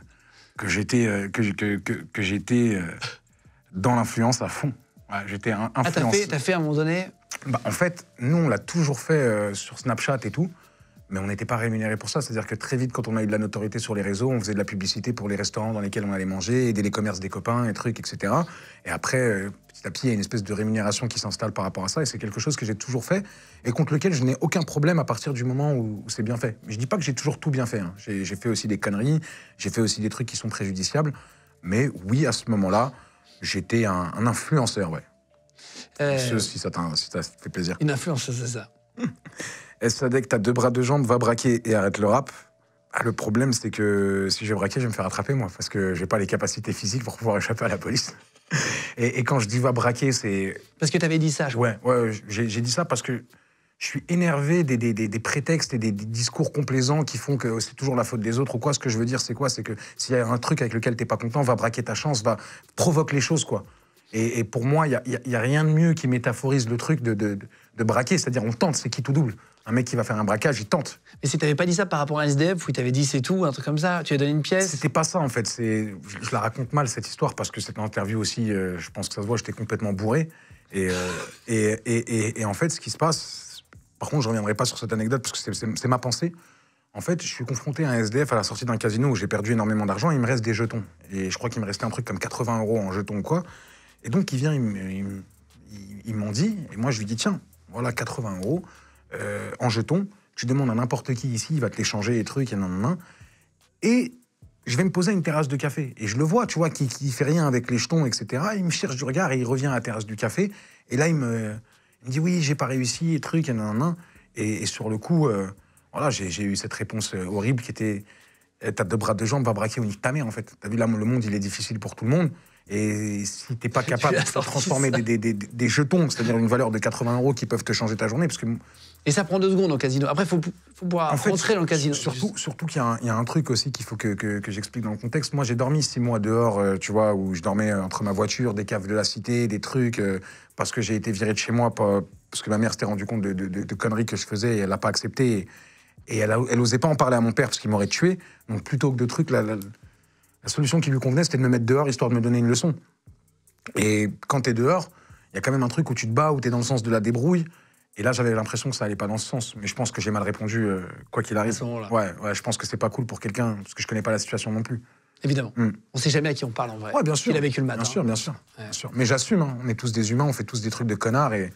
j'étais dans l'influence à fond. Ouais, j'étais influencé. Ah, t'as fait à un moment donné? Bah, en fait, nous, on l'a toujours fait sur Snapchat et tout, mais on n'était pas rémunéré pour ça. C'est-à-dire que très vite, quand on a eu de la notoriété sur les réseaux, on faisait de la publicité pour les restaurants dans lesquels on allait manger, aider les commerces des copains, et trucs, etc. Et après, petit à petit, il y a une espèce de rémunération qui s'installe par rapport à ça, et c'est quelque chose que j'ai toujours fait, et contre lequel je n'ai aucun problème à partir du moment où c'est bien fait. Mais je dis pas que j'ai toujours tout bien fait. Hein. J'ai fait aussi des conneries, j'ai fait aussi des trucs qui sont préjudiciables, mais oui, à ce moment-là, j'étais un influenceur, ouais. Si ça fait plaisir. Une influence, c'est ça. Sadek, t'as 2 bras, 2 jambes, va braquer et arrête le rap. Ah, le problème, c'est que si je vais braquer, je vais me faire attraper, moi, parce que j'ai pas les capacités physiques pour pouvoir échapper à la police. Et quand je dis va braquer, c'est... Parce que t'avais dit ça, je crois. Ouais, j'ai dit ça parce que je suis énervé des prétextes et des discours complaisants qui font que c'est toujours la faute des autres ou quoi. Ce que je veux dire, c'est quoi? C'est que s'il y a un truc avec lequel t'es pas content, va braquer ta chance, provoque les choses, quoi. Et pour moi, il y a rien de mieux qui métaphorise le truc de braquer. C'est-à-dire, on tente, c'est qui tout double. Un mec qui va faire un braquage, il tente. Mais si t'avais pas dit ça par rapport à un SDF, où il t'avait dit c'est tout, un truc comme ça, tu lui as donné une pièce? C'était pas ça, en fait. Je la raconte mal, cette histoire, parce que cette interview aussi, je pense que ça se voit, j'étais complètement bourré. Et en fait, ce qui se passe, par contre, je ne reviendrai pas sur cette anecdote parce que c'est ma pensée. En fait, je suis confronté à un SDF à la sortie d'un casino où j'ai perdu énormément d'argent et il me reste des jetons. Et je crois qu'il me restait un truc comme 80 € en jetons ou quoi. Et donc, il vient, il m'en dit, et moi, je lui dis, tiens, voilà 80 € en jetons. Tu demandes à n'importe qui ici, il va te les changer, les trucs, et nan. Et je vais me poser à une terrasse de café. Et je le vois, tu vois, qui fait rien avec les jetons, etc. Il me cherche du regard et il revient à la terrasse du café. Et là, il me dit, oui, j'ai pas réussi, et trucs, et nan. Et sur le coup, voilà, j'ai eu cette réponse horrible qui était, t'as 2 bras, 2 jambes, va braquer ou nique ta mère, en fait. T'as vu, là, le monde, il est difficile pour tout le monde. Et si t'es pas capable de transformer des jetons, c'est-à-dire une valeur de 80 € qui peuvent te changer ta journée, parce que... Et ça prend 2 secondes au casino. Après, il faut pouvoir rentrer dans le casino. Surtout qu'il y a un truc aussi qu'il faut que j'explique dans le contexte. Moi, j'ai dormi 6 mois dehors, tu vois, où je dormais entre ma voiture, des caves de la cité, des trucs, parce que j'ai été viré de chez moi, parce que ma mère s'était rendue compte de conneries que je faisais et elle l'a pas accepté. Et elle osait pas en parler à mon père parce qu'il m'aurait tué. Donc, plutôt que de trucs, la solution qui lui convenait, c'était de me mettre dehors, histoire de me donner une leçon. Et quand t'es dehors, il y a quand même un truc où tu te bats, où t'es dans le sens de la débrouille. Et là, j'avais l'impression que ça allait pas dans ce sens. Mais je pense que j'ai mal répondu, quoi qu'il arrive. Ouais, je pense que c'est pas cool pour quelqu'un, parce que je connais pas la situation non plus. Évidemment. On sait jamais à qui on parle en vrai. Ouais, bien sûr. Il a vécu le matin. Bien sûr. Mais j'assume, hein. On est tous des humains, on fait tous des trucs de connards et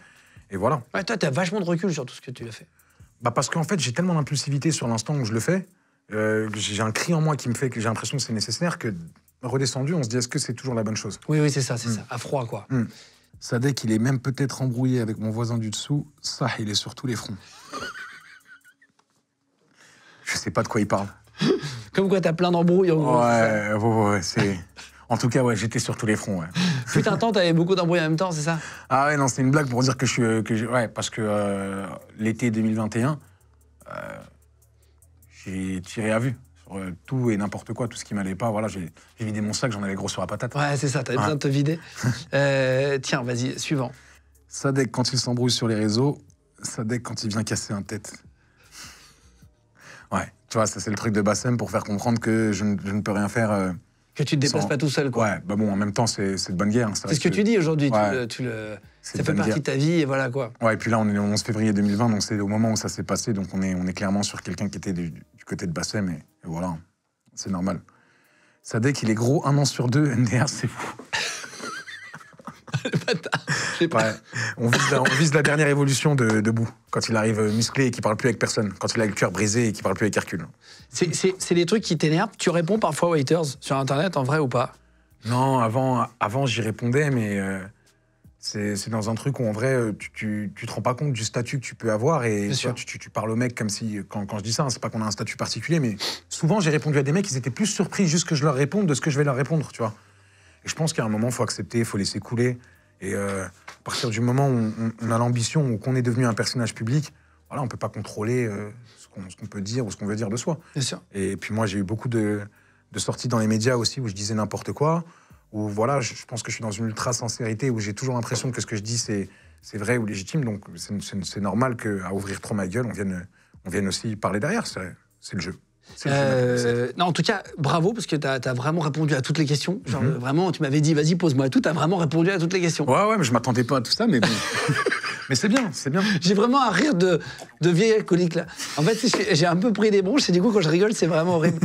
voilà. Ouais, toi, t'as vachement de recul sur tout ce que tu as fait. Bah parce qu'en fait, j'ai tellement d'impulsivité sur l'instant où je le fais, j'ai un cri en moi qui me fait que j'ai l'impression que c'est nécessaire, que redescendu, on se dit, est-ce que c'est toujours la bonne chose? Oui, c'est ça, à froid, quoi. Sadek, il est même peut-être embrouillé avec mon voisin du dessous. Ça, il est sur tous les fronts. Je sais pas de quoi il parle. Comme quoi, t'as plein d'embrouilles, en gros. Ouais, c'est... En tout cas, ouais, j'étais sur tous les fronts, ouais. Putain, un temps, t'avais beaucoup d'embrouilles en même temps, c'est ça? Ah ouais, non, c'est une blague pour dire ouais, parce que l'été 2021, j'ai tiré à vue. Sur tout et n'importe quoi, tout ce qui m'allait pas. Voilà, j'ai vidé mon sac, j'en avais gros sur la patate. Ouais, c'est ça, t'avais besoin de te vider. Tiens, vas-y, suivant. Sadek quand il s'embrouille sur les réseaux, Sadek quand il vient casser un tête. Ouais, tu vois, ça c'est le truc de Bassem pour faire comprendre que je ne peux rien faire. Que tu te déplaces pas tout seul, quoi. Ouais, bah bon, en même temps, c'est de bonne guerre. Hein, c'est ce que tu dis aujourd'hui, ouais, ça fait partie de ta vie, et voilà, quoi. Ouais, et puis là, on est le 11 février 2020, donc c'est au moment où ça s'est passé, donc on est clairement sur quelqu'un qui était du côté de Bassem, et voilà, c'est normal. Sadek, il est gros 1 an sur 2, NDR, c'est fou. Ouais. On vise la dernière évolution de Bou, quand il arrive musclé et qu'il parle plus avec personne, quand il a le cœur brisé et qu'il parle plus avec Hercule. C'est des trucs qui t'énervent. Tu réponds parfois aux haters sur Internet, en vrai ou pas? Non, avant j'y répondais, mais c'est dans un truc où en vrai, tu te rends pas compte du statut que tu peux avoir et tu parles aux mecs comme si, quand je dis ça, hein, c'est pas qu'on a un statut particulier, mais souvent j'ai répondu à des mecs, ils étaient plus surpris juste que je leur réponde de ce que je vais leur répondre, tu vois. Et je pense qu'à un moment, il faut accepter, il faut laisser couler. Et à partir du moment où on a l'ambition, ou qu'on est devenu un personnage public, voilà, on ne peut pas contrôler ce qu'on peut dire ou ce qu'on veut dire de soi. Bien sûr. Et puis moi, j'ai eu beaucoup de sorties dans les médias aussi où je disais n'importe quoi, où voilà, je pense que je suis dans une ultra-sincérité, où j'ai toujours l'impression que ce que je dis, c'est vrai ou légitime. Donc c'est normal qu'à ouvrir trop ma gueule, on vienne aussi parler derrière. C'est le jeu. Non, en tout cas, bravo, parce que t'as vraiment répondu à toutes les questions. Genre, vraiment, tu m'avais dit, vas-y, pose-moi tout, t'as vraiment répondu à toutes les questions. Ouais, mais je m'attendais pas à tout ça, mais bon. Mais c'est bien, c'est bien. J'ai vraiment un rire de vieil alcoolique, là. En fait, j'ai un peu pris des bronches, et du coup, quand je rigole, c'est vraiment horrible.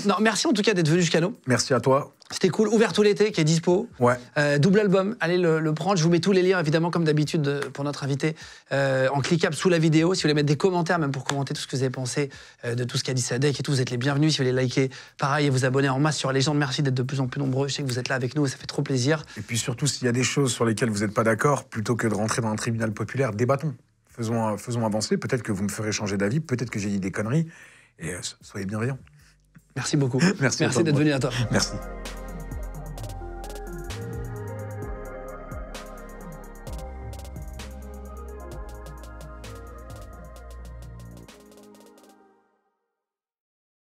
Non, merci en tout cas d'être venu jusqu'à nous. Merci à toi. C'était cool. Ouvert tout l'été, qui est dispo. Ouais. Double album, allez le prendre. Je vous mets tous les liens, évidemment, comme d'habitude, pour notre invité, en cliquable sous la vidéo. Si vous voulez mettre des commentaires, même pour commenter tout ce que vous avez pensé de tout ce qu'a dit Sadek et tout, vous êtes les bienvenus. Si vous voulez liker, pareil, et vous abonner en masse sur Légende. Merci d'être de plus en plus nombreux. Je sais que vous êtes là avec nous et ça fait trop plaisir. Et puis surtout, s'il y a des choses sur lesquelles vous n'êtes pas d'accord, plutôt que de rentrer dans un tribunal populaire, débattons. Faisons avancer. Peut-être que vous me ferez changer d'avis. Peut-être que j'ai dit des conneries. Et soyez bienveillants. Merci beaucoup. Merci d'être venu à toi. Merci.